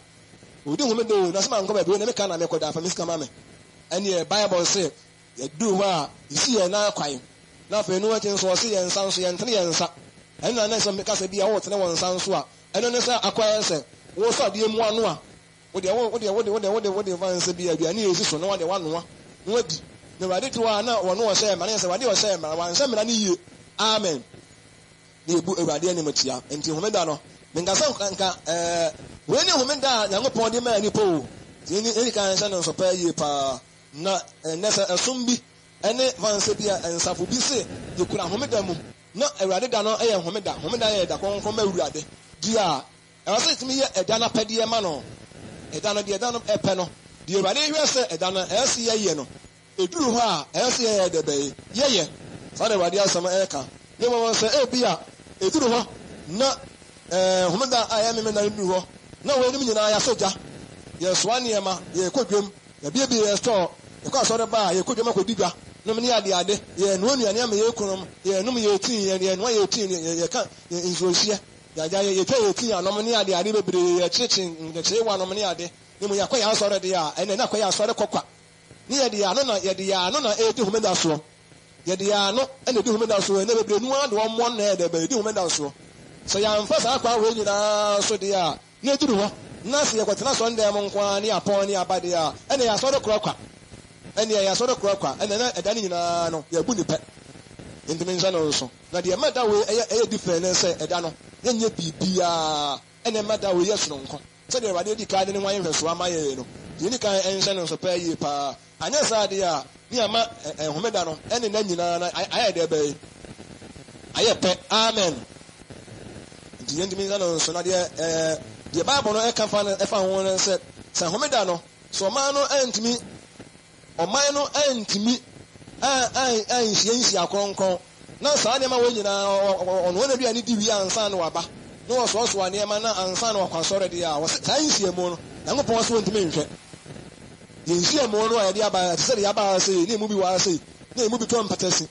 [SPEAKER 2] odi homeda o na se ma nko ba bi ne me ka na me koda fa miska mame ene Bible say ye do wa isi ye na kwai na fe no watin so se ye nsan so ye ntene ye nsa ene na se me ka se bia wo tene won nsan so a ene ne se akwai se wo so de mu anu a wo de van se bia bia ne esi so no wa de wanoa no adi ne wade to a na wo no wo se ma ne se wade wo se ma wan se mra ne yie amen ne ebu Awurade ani matia enti homeda no menga sa nka we ne homeda Nyankopɔn de ma ni po eni kan se no so pa yie pa na nesa asumbi ene vanse bia ensafo bi se ye kura homeda mum na Awurade da no eye homeda ye da konkon ma Awurade dia e wase timi ye eda na pede ma no eda no epe no die Awurade hwe se eda no ese ye no eduru ho a ese ye de be ye sa de Awurade asama eka ye mo se e bia eduru ho na homeda aya me na eduru ho na we nim nyina ya soja ye soane ma ye kodwem ya bia ye store ye kwa so de ba ye kodwem akodidwa no me ade ye no nuane ama ye kunom ye no me ye tin ye no ye tin ye ka inzohia ya ye twa ye tin anom ne ade bebre ye chire wa anom ne ade ni mo yakwa ya so de ya ene na kwa ya so de kokwa ni ye de ya no na e di homeda so ye de ya no ene di homeda so ene bebre nu ade wo mo na e de be di homeda so so ya mfa sa kwa we nyina so de ya ne duru ho na se ye kwatena so ndem nkwa ne apon ne abade ya ene ya so de krokwa ene ya so de krokwa ene na edane nyina no ya bu ni pe indimensa no so na de mada we eye different say eda no yenye bibia ene mada we yeso nko se de wade di ka de ne wan hweso amaye no yini kan ense no so pa yi pa anya sa de ya ni ama homeda no ene na nyina na aye de be aye pe amen nti yendimi no so na de Bible no e kan fa e fa ho no se homeda no so man no antimi oman no antimi nsia kronkron na saa ne ma wo nyina ono na duane di wi ansa na waba no wo so ane ma na ansa na wakwansore de a wo saa nsia mu no Nyankopɔn so ntimi nhwɛ nsia mu no ayɛ de aba te sɛ de aba sɛ ne mu bi wa sɛ ne mu bi to mpatasi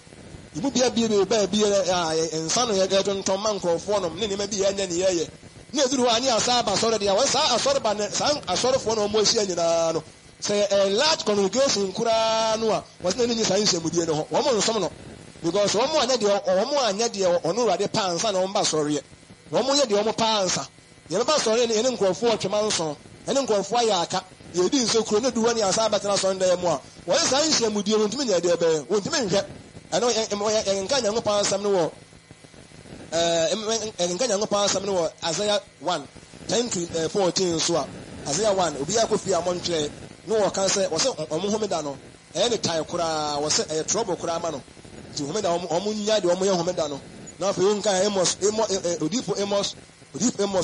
[SPEAKER 2] mu bia ba ensa no yɛ de tonton man nkrɔfo no ne ma bi yɛ nya ne yɛ ne duru ani asaba sɔre de a wo saa asɔre ba ne saa asɔrefo no mo ahyia nyina no say a large congregation kura no a was na ni science amudie no ho wo mo nsom no because wo mo anya de ono rade pansa na wo mba sɔre wo mo ye de wo mo pansa ye ba sɔre ne nkrɔfo otwema nso ene nkrɔfo ayaka ye di nso kuro ne duwa ni asa betena Sunday mu a wo science amudie no ntimi ne de be wo ntimi nhwɛ eno enka nyango pansa no wo enka nyango pansa no wo Isaiah 1:10-14 so a Isaiah 1 obi akofi amontwe no wɔka sɛ wɔsɛ ɔmo homeda no ɛyɛ ne tae koraa wɔsɛ ɛyɛ trouble koraa ma no nti homeda ɔmo nya de ɔmo yɛ homeda no na afei nka Amos odipo Amos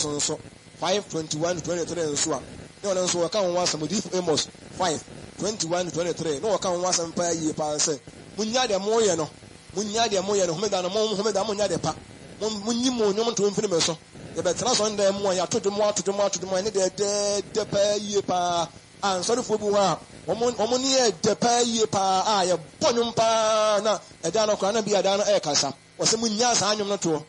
[SPEAKER 2] nso 5:21-23 nso a ne ɔno nso wɔka ho asɛm odipo Amos 5:21-23 na wɔka ho asɛm pa yie pa sɛ munya de mo yɛ no homeda no mo homeda mo nya de pa munyi mo nyom to mfiri me so yɛbɛtena Sunday mu a yɛatodo mo ne de pa yie pa ansɔre fo bu ha wɔn ni yɛ dɛpɛ yie paa a yɛ bɔ nwom paa na ɛda no kora na bi ɛda no ɛyɛ kasa wɔsɛ mu nya saa nwom no toɔ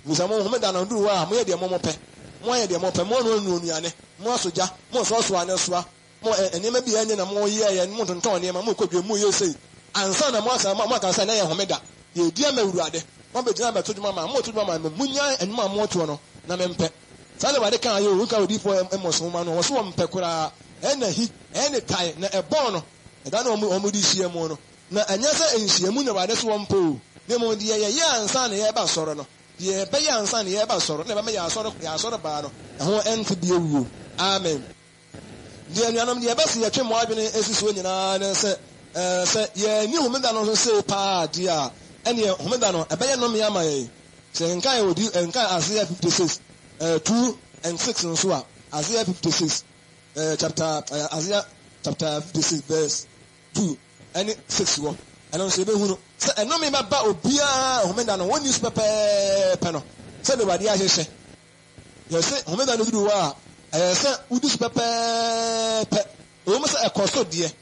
[SPEAKER 2] busa mo homeda no duru hɔ a mo yɛ deɛ mo pɛ mo ayɛ deɛ mo pɛ mo no nuane mo asogya mo sɔɔso ane soa mo nneɛma bi ɛnyɛ na mo yɛ mo tontɔn nneɛma mo kɔdwe mo yɛ sei ansa na mo asa mo akasa na yɛ homeda yɛ di ama awurade mo bɛgyina bɛto dwuma ma mo to dwuma ma mo nya enuma mo toɔ no na mempɛ saa le wade kan ayɛ o nka odifo Amos ma no wɔso wɔn mpɛ koraa ɛne tae na ɛbɔn no ɛda na ɔmo di hyia mu no na ɛnyɛ sɛ nhyia mu na wade so wɔn po ne mo de yɛ ansa na yɛ ba sɔrɔ no yɛ bɛyɛ ansa na yɛ ba sɔrɔ na bɛyɛ asɔrɔ baa no ɛho ɛnte bi ewuo amen deɛ nuanom deɛ bɛsi yɛtwe mo adwene esisuo nyinaa ne sɛ yɛ ni homeda no so se paa di a ɛne homeda no ɛbɛyɛ nom yɛ ama yɛ sɛ nkan Isaiah 56 2 and 6 nso a Isaiah 56 Isaiah chapter 56 verse 2 and 6 wo and on sebe hunu se enome ba obia homeda no woni su pepe no se be wade ahyehyɛ ye se homeda no bidu wa se udi su pepe o mo se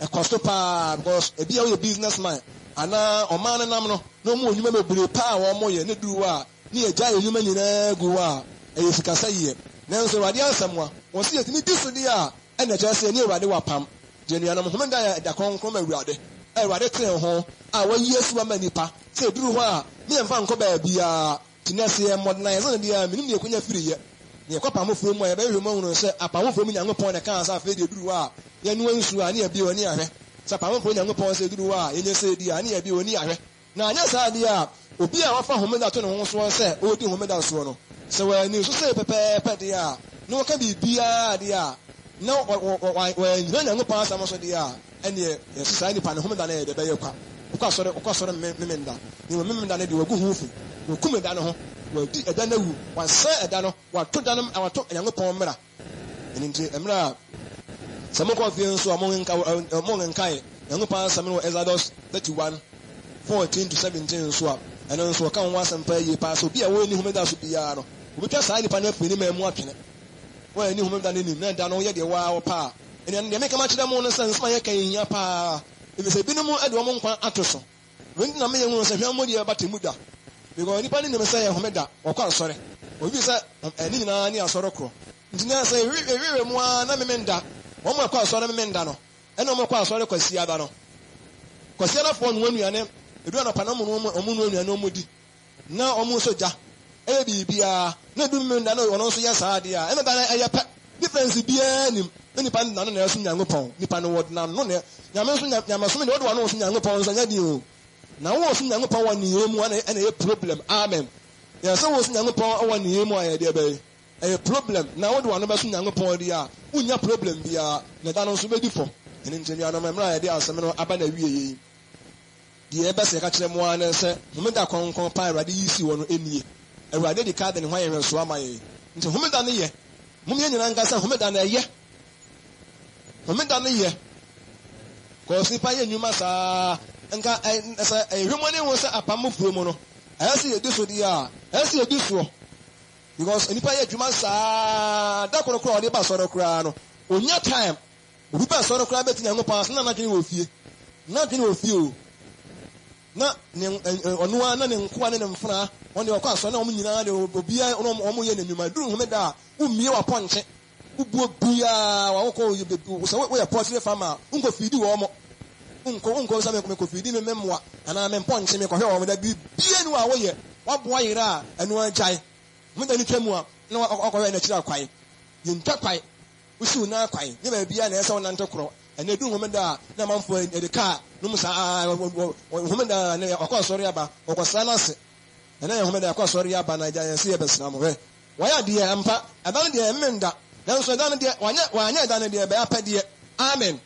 [SPEAKER 2] ekosto pa because ebia wo businessman ana oman nam no no mo onwuma bebre pa wo mo ye ne du wa ne agya onwuma nyina gu wa e sikasa ye nanso wade asamwa wo se yetimi disu dia a ɛna kyerɛ sɛ ne awurade wapam deɛ nuanom homeda yɛ da kronkron ma awurade tene ho a wayi asuwa ma nipa sɛ ɛduru hɔ a ne yɛmfa nkɔ baabiaa nti ne sɛ yɛmmɔdena yɛ sɛ no deɛ menim ne yɛkonya firi yɛ ne yɛkɔ pamofoɔ mu a yɛbɛhwɛ mu ahunu sɛ apamofoɔ mu Nyankopɔn ne kaa sɛ afei deɛ ɛduru hɔ a yɛnoa nsuo a ne yɛbie wɔ ne ahwɛ sɛ apamofoɔ Nyankopɔn sɛ ɛduru hɔ a yɛnyɛ sɛ di a ne yɛbie wɔ ne ahwɛ na anyɛ saa deɛ a obi a wafa homeda to ne ho soɔ sɛ ɔredi homeda soɔ no sɛ wɔani so sɛ pɛpɛɛpɛ deɛ a ne wɔka biribiaa deɛ a na nyina Nyankopɔn asɛm so deɛ a ɛneɛ yɛse saa nipa ne homeda no yɛ de bɛyɛ kwa wokɔ asɔre memenda ne memenda no deɛ wagu ho fi wakum ɛda no ho wadi ɛda no awu wasɛ ɛda no wato Nyankopɔn mmara ɛno nti mmerɛ a sɛ mokɔ fie nso a monkenkae Nyankopɔn asɛm no wɔ Exodus 31:14-17 nso a ɛno nso wɔka ho asɛm pa yie paa sɛ obi a wɔni homeda so biara no wobɛtwa saa nipa no afiri ne ma mu atwene wɔyɛ ni homeda no nim na da no yɛ deɛ waa wɔ paa ɛnɛ deɛ meka ma kyerɛ mo no sɛ nsɛm a yɛka yɛhia paa ɛfiri sɛ binom de ɔmo nkwa ato so wɛnti na meyɛ hu sɛ hwɛ mmɔdeɛ bɛbata mu da because nipa no nim sɛ yɛ homeda wɔkɔ asɔre obi sɛ ɛne nyinaa ne asɔre korɔ nti ne sɛ ɛwiwerɛ mu a na memenda wɔn ɛkɔ asɔre memenda no ɛna ɔmo kɔ asɔre kwasiada no kwasiadafoɔ no anuane ɛdu anɔpa na ɔmo no anuane ɔmo di na ɔmo nso gya ɛyɛ biribiara na edu memenda no ɔno nso yɛ saa adeɛ a ɛmɛda no ɛyɛ pɛ difference biara nim nipa no na ɛso Nyankopɔn nipa no wɔ na no ne nyame nso nyamesom ne wɔde wɔn nso Nyankopɔn nso anya di o na wɔn nso Nyankopɔn wɔ ne mu ɛna ɛyɛ problem amen yɛ sɛ wɔn nso Nyankopɔn wɔ ne mu ayɛ deɛ bɛyɛ ɛyɛ problem na wɔde wɔn bɛso Nyankopɔn di a wonya problem biara na da no nso bɛdi fɔ ɛne ntɛmi anɔ mɛmra yɛde asɛm no aba na wie yi deɛ ɛbɛsɛ ka kyerɛ mu ara ne sɛ homeda kɔnkɔn pa Awurade yi si wɔ no ɛnie Awurade de ka de ne ho ayɛ so ama yɛ nti homeda no yɛ mom yɛ nyina nka sɛ homeda no ɛyɛ homeda no yɛ kɔɔso nipa yɛ nnwuma saa nka sɛ ɛhwɛmɔ ne wo sɛ apam fuo mu no ɛyɛ sɛ yɛdi so deɛ a ɛyɛ sɛ yɛdi soɔ because nipa yɛ adwuma saa da korokoro ɔde ba sɔrɔ koraa no onya time obi ba sɔrɔ koraa bɛti na Nyankopɔn ase na n'adwene wɔ fie o na ɔnoa na ne nkoa ne ne mfena ɔne ɔkɔ asɔ na ɔmo nyinaa de obia ɔmo yɛ n'anwuma duru homeda a womie wapɔnkye wobuo biaa wawokɔ sɛ woyɛ pɔtire fama wonkɔ fiidi wɔ ɔmo wonkɔ sɛ mekɔ fiidi me memmoa anaa mempɔnkye mekɔhwɛ wɔ ɔmo da bibia ne wɔ a woyɛ waboa yere a ɛno agyae homeda no twa mu a na ɔkɔhwɛ n'akyiri akwae yɛntwa kwae wosi wo na akwae ne baabia na ɛsɛ wo nante korɔ ɛna edu homeda a na amanfo ɛde kaa nom saa homeda ne ɔkɔ asɔre aba ɔkɔsra no ase ɛna yɛ homeda ɔkɔ asɔre aba na agya yɛsɛ yɛbɛsra mo hwɛ wɔyɛ adeɛ mpa ɛda no deɛ mmenda nanso ɛda no deɛ wanyɛ ɛda no deɛ ɛbɛyɛ apɛdeɛ amen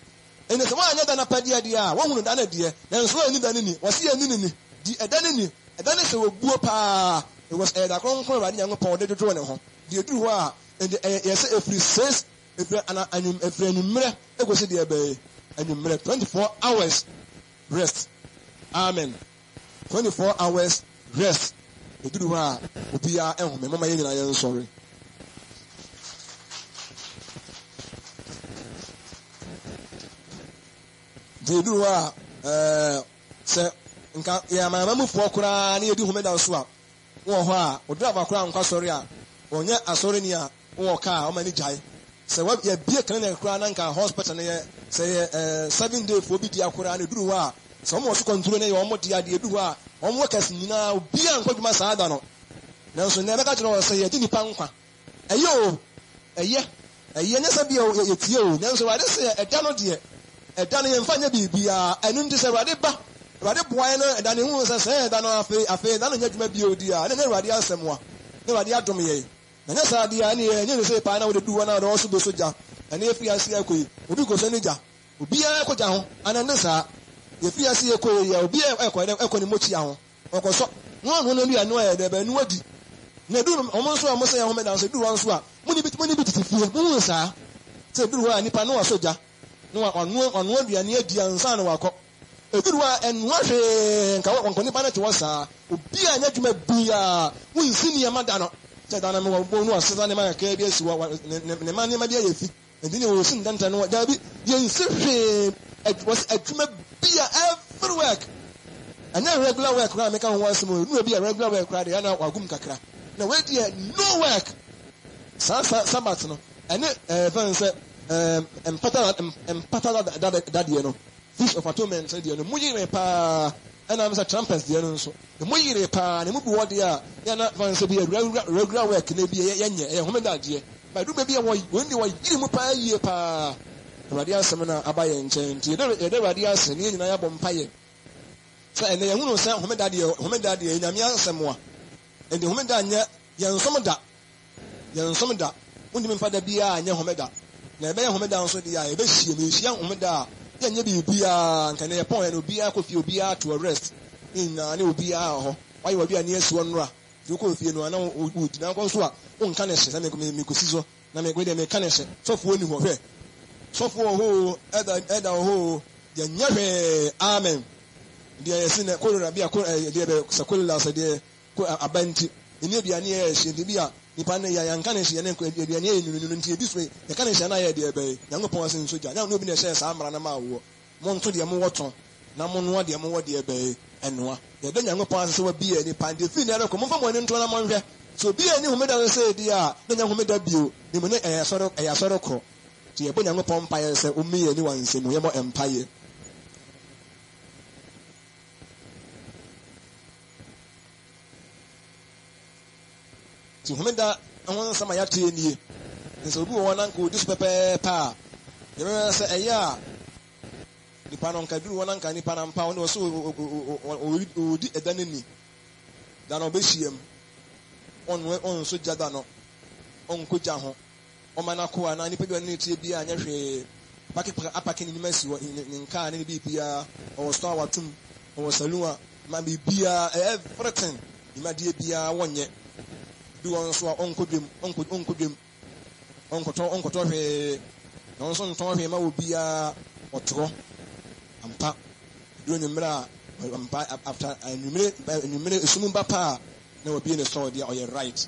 [SPEAKER 2] ɛnɛ sɛ wɔanyɛ ɛda no apɛdeɛ deɛ a wɔhunu ɛda no deɛ nanso wɔani da no ni wɔsi ani ni di ɛda no ni ɛda no sɛ wɔbuo paa ɛda kronkron Awurade Nyankopɔn wɔde dwodwo ne ho deɛ duru hɔ a yɛsɛ ɛfiri 6 ɛfiri anwummerɛ ɛkɔsi deɛ ɛbɛyɛ anwummerɛ 24 hours rest amen 24 hours rest ɛduru hɔ a obiara ɛhome mama yɛ nyinaa yɛnsɔre deɛ ɛduru hɔ a sɛ nka yɛamamamufoɔ koraa ne yɛdi homeda so a wowɔ hɔ a woduru aba koraa nkɔ asɔre a ɔnyɛ asɔre ni a wowɔ kaa ɔma ne gyae sɛ yɛbie clinic koraa na nka hospital no yɛ sɛ yɛ 7 day foɔ bi di akoraa ne duru hɔ a sɛ ɔmo wɔ so kɔnturo no yɛ ɔmo de adeɛ duru hɔ a ɔmo workers nyinaa obiara nkɔ dwuma saa da no nanso nea ɛbɛka kyerɛ wɔ sɛ yɛdi nipa nkwa ɛyɛ nyɛ sɛ bia yɛtie o nanso Awurade sɛ ɛda no deɛ ɛda no yɛmfa nyɛ biribiaa ɛno nti sɛ Awurade boaeɛ no ɛda ne hu sɛ ɛda no afei ɛda no nyɛ adwuma bio di a ne Awurade asɛm a ne Awurade adom yɛn na nyɛ saa deɛ ne yɛnyɛ ne sɛ paa na wode du hɔ na wode ɔso bɛso gya ɛne yɛfiri ase akɔ yi obi kɔ so ne gya obiara kɔ gya ho anande saa yɛfiri ase yɛkɔ yi a obiara ɛkɔ ne mɔkyia ho ɔkɔsɔ no no no ɛyɛ dɛ bɛnu adi na du ɔmo nso a mo sɛ yɛ homeda nso du hɔ nso a mo ni bi tete fie mo hu saa sɛ du hɔ a nipa no wasɔ gya no ɔno aduane adi ansa na wakɔ eduru hɔ a ɛnoa hwee nka wɔnkɔ nipa no te hɔ saa obiara nyɛ adwuma bia wonsi nneɛma da no sɛ da no mewɔ no asesa ne ma kakra bi asi ne ma nneɛma bi ayɛ fi ɛnti ne wɔsi ndanta no daabi yɛnsi hwee adwuma bia every work ɛnyɛ regular work koraa meka ho asɛm o nu bi a regular work koraa deɛ ɛna wagum kakra na wɔadi no work saa sabbath no ɛne fɛn sɛ mpata dadeɛ no feast of atonement deɛ no moyere paa ɛna sɛ trumpets deɛ no nso moyere paa ne mu bi wɔ deɛ a yɛna fɛn sɛ bi regular work na bi yɛnyɛ ɛyɛ homeda adeɛ baduma bi a wɔn de wɔyere mu paa yie paa Awurade asɛm no aba yɛn nkyɛn nti yɛde Awurade asɛ ne nyinaa yɛbɔ mpayɛ sɛ ɛnɛ yɛhunu sɛ homeda deɛ Nyame asɛm a ɛnti homeda nyɛ yɛnsom da wontumi mfa da biara nyɛ homeda na ɛbɛyɛ homeda nso deɛ a yɛbɛhyia homeda a yɛnyɛ biribiara nka ne yɛpɔn yɛ no obiara kɔ fie obiara to a rest ne nyinaa ne obiara hɔ wayɛ wabi a ne asi wɔ nnora nti wokɔ fie no ana wogyina nkɔ nso a wonka ne hye sɛ mekɔsi so na deɛ meka ne hye sɔfoɔ ni hɔ hwɛ sɔfoɔ hoo ɛda hoo yɛnyɛ hwee amen deɛ yɛsi ne kolera bi a deɛ bɛ sɛ kolera sɛ deɛ aba nti ɛne aduane yɛ hye nti bi a nipa no yɛnka ne hye ne aduane yɛ nwununu nti ɛdi so yɛka ne hye na yɛ deɛ bɛyɛ Nyankopɔn ase nso gya na obi na ɛhyɛ saa mmara no ma awoɔ mo nto deɛ mowɔ tɔn na monoa deɛ mowɔ deɛ bɛyɛ ɛnoa yɛda Nyankopɔn ase sɛ wabie nipa nti ɛfiri ne ɛrekɔ momfa mo ani nto na monhwɛ sɛ obi ani homeda no sɛ ɛdi a na nya homeda bio ne mu ne ɛyɛ asɔre korɔ nti yɛbɔ Nyankopɔn mpayɛ sɛ ɔmme yɛ ani wa nsɛmu yɛmmɔ mpayɛ nti homeda ho nsɛm a yɛatee nie sɛ obi wɔ hɔ na nka ɔdi so pɛpɛɛpɛ a yɛbɛbɛ sɛ ɛyɛ a nipa no nka duru hɔ na nka nipa no mpa wo ne wɔ sɛ ɔdi ɛda no ni da no ɔbɛhyiam ɔnso gya da no ɔnkɔ gya ho ɔma no ako a na nipa bi ɔne tie bi a nyɛ hwee apake ni masi in car ni bibia or store watum or salua ma bibia everything imadi bia wonye do on so onkodwem onkoto hwe no so nton hwe ma obia otro ampa do nyumra ampa after nyumre esumba pa na obi ne so dia oye right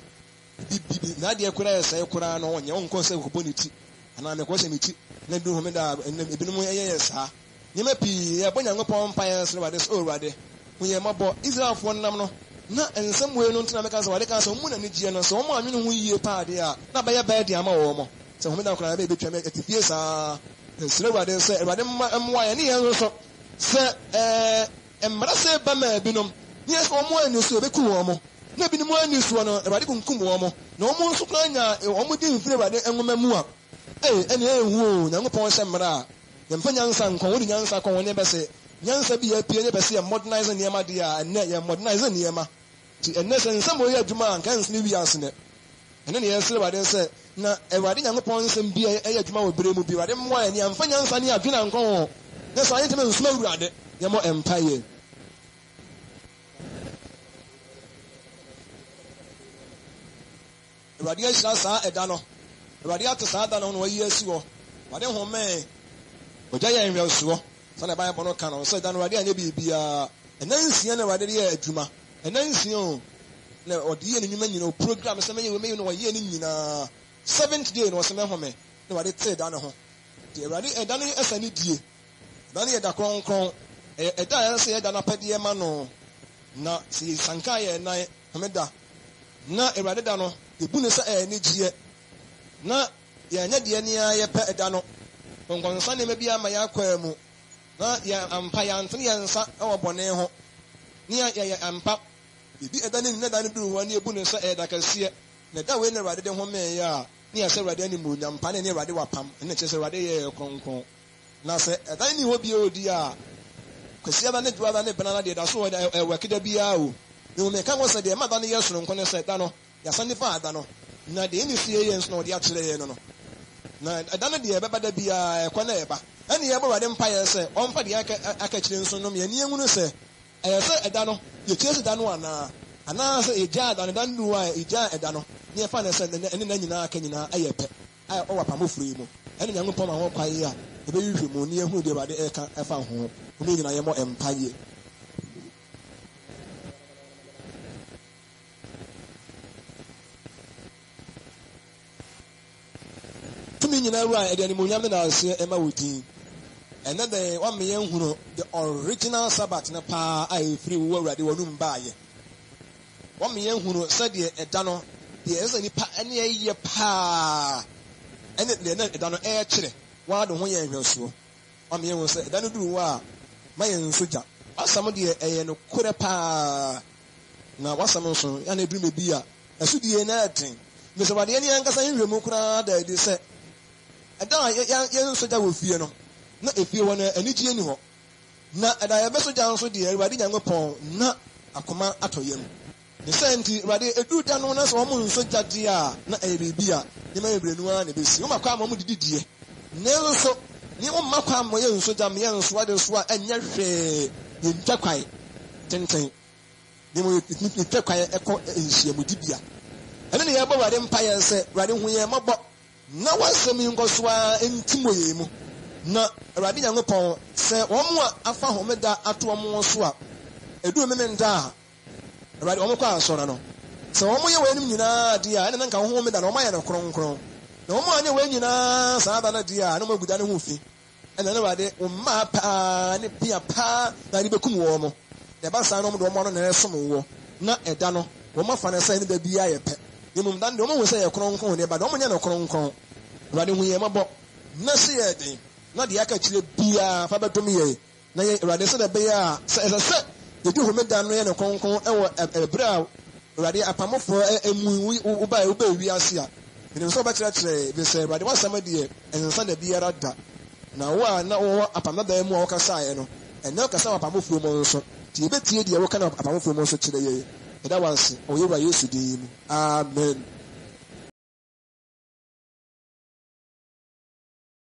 [SPEAKER 2] bibi na dia kura sai kura no wonye onko se ko boniti ana me ko se miti na du homeda ebinom yeye sa nyema pi ya bonya ngopon pa ya se wade so wade hunye mabo Israelfo nam no na ensem we no ntina meka se wade ka so mu na ne gie no so mo anwene hu yie pa de a na ba ya ba de ama wo mo se homeda kura be betwa me atifie sa se wade se wade mwa ya ne yen so se emmara se ba ma ebinom ni e so mo anu so be ku wo mo na bi ni mo ani so no wade kunkum wo mo na mo nso kranya wo di mfire wade enwoma mu a ene ehu Nyankopɔn sɛ mmara yɛmfa nyansa nkɔn wodi nyansa kɔn ne bɛsɛ nyansa bi apie ne bɛsɛ modernize nneɛma de a ɛnɛ yɛ modernize nneɛma ti ɛnɛ sɛ nsɛm oyɛ adwuma anka nsene wi ase ne ɛne ne yɛsɛ wade sɛ na Awurade Nyankopɔn nsɛm bi ɛyɛ adwuma wɔ bere mu bi wade mmoa yɛ ne yɛmfa nyansa ne adwena nkɔn ne so ayɛ ntɛm nsoma Awurade yɛmɔ empire Awurade ahyira saa ɛda no Awurade ate saa da no no wayi asi wo wade home ogya yɛ nwɛ so so na Bible no ka no so da no Awurade anya bibia ɛnansia na Awurade yɛ adwuma ɛnansia o na ɔde yɛ ne nyuma nyina o program sɛ mɛyɛ no wɔyɛ ne nyina 7th day no ɔsɛmɛ home na Awurade te da no ho de Awurade ɛda no ɛsɛ ne die da no yɛ da kronkron ɛda ɛsɛ yɛ da na pɛdeɛ ma no na si sanka yɛ nan homeda na Awurade da no ebu ne sɛ ɛyɛ ne gie na yɛnyɛ deɛ ne yɛpɛ ɛda no nkɔnsa nneɛma bi ama yɛakɔɛ mu na yɛ ampa yɛantene yɛn nsa ɛwɔ bɔne ho ne yɛyɛ ampa bibi ɛda no nyina da no duru hɔ ne ebu ne sɛ ɛyɛ da kɛseɛ na ɛda wei na Awurade de ho mɛɛyɛ a ne yɛsɛ Awurade animuonyam mpa ne Awurade wapam ɛne kyerɛ sɛ Awurade yɛ kronkron na sɛ ɛda ne hɔ bi ɔdi a kɛseɛ da ne dua da ne bɛna na deɛ da so ɛwɔ kida biara o ne ho mɛka wɔ sɛ deɛ ɛma da no yɛ soronko ne sɛ ɛda no yɛasane fa ada no na de ni sie yɛn so na ɔde akyerɛ yɛn no na ɛda no deɛ ɛbɛba da biara ɛkɔ na ɛba ɛne yɛbɔ Awurade mpa yɛ sɛ ɔmfa deɛ aka kyerɛ nso nom yɛne yɛhunu sɛ ɛyɛ sɛ ɛda no yɛkyerɛ sɛ da no anaa sɛ ɛgya ɛda no da no a ɛgya ɛda no ne yɛfa no sɛ ɛne na nyinaa aka nyinaa ɛyɛ pɛ a ɔwɔ apamoforo mu ɛne Nyankopɔn ma ho kwae a ɛbɛhwehwɛ mu ne yɛhunu deɛ Awurade ɛka ɛfa ho ɔmo nyinaa yɛmmɔ mpaeɛ tumi nyina wura ɛde animonyam ne n'aseɛ ɛma wɔ din ɛnɛ de wɔn mmea nhunu the original Sabbath ne paa a efiri wɔ Awurade wɔn num baayɛ wɔn mmea nhunu sɛdeɛ ɛda no deɛ ɛsɛ nipa ɛne ɛyɛ paa ɛne deɛ ɛda no ɛɛkyerɛ wɔn ado ho yɛ nhwɛsoɔ wɔn mmea nhunu sɛ ɛda no duru hɔ a ma yɛ nsogya wasam deɛ ɛyɛ no korɛ paa na wasam nso yɛn eduru me bi a ɛso deɛ na ɛten mbese wadeɛ ne yɛn kasa nhwɛ mu koraa da edi sɛ ɛda yɛn sogya wɔ fie no na efie hɔ no anigye ni hɔ na ɛda yɛbɛ sogya nso deɛ Awurade Nyankopɔn na akoma atɔ yam ne sɛ nti Awurade edu da no na sɛ wɔn nsogya deɛ a na ɛyɛ biribi a nneɛma bebree a na ebesi wɔn akɔ ama wɔn didi die ne nso ne wɔn mma kɔ ama yɛn nsogya ma yɛn nso ade so a ɛnyɛ hwee yɛn ntwa kwae tenten ne mo yɛ ntwa kwae ɛkɔ nhyiamudibea ɛne ne yɛbɔ Awurade mpa yɛn sɛ Awurade hu yɛn mmɔbɔ na wasɛm yi nkɔ so a ntim wɔ yɛn mu na Awurade Nyankopɔn sɛ wɔn a afa homeda ato wɔn so a edu mmemme nda a Awurade wɔn kɔ asɔre no sɛ wɔn yɛ wɔn anim nyinaa deɛ a ɛne nanka wɔn homeda na wɔn ayɛ no kronkron na wɔn a nyɛ wɔn nyinaa saa da no deɛ a na wɔn aguda ne ho fi ɛna ne Awurade wɔn mmaa paa ne pia paa na de bɛkum wɔn mo na ɛba saa na wɔn de wɔn ano na ɛsom wɔ na ɛda no wɔn afa ne sɛ ne da biara yɛ pɛ yɛmum dan de wɔn ho sɛ yɛ kronkron ne ba de wɔn nyɛ no kronkron Awurade hu yɛn mabɔ na se yɛ den na deɛ aka kyerɛ biara fa bɛdom yɛ na yɛ Awurade sɛ da bɛyɛ a sɛ ɛsɛ sɛ yɛdi homeda no yɛ no kronkron ɛwɔ ɛbrɛ a Awurade apamofoɔ ɛmu wobɛ wiase a ɛnim sɛ wobɛkyerɛkyerɛ bi sɛ Awurade wasɛm deɛ ɛnsa da biara da na wo a na wɔwɔ apamdadan mu a wɔkasaeɛ no ɛnɛ wokasa wɔ apamofoɔ mu nso nti yɛbɛtie deɛ woka no apamofoɔ mu nso kyerɛ yɛ ɛda wanse ɔyɛ Awurade Yesu din mu amen.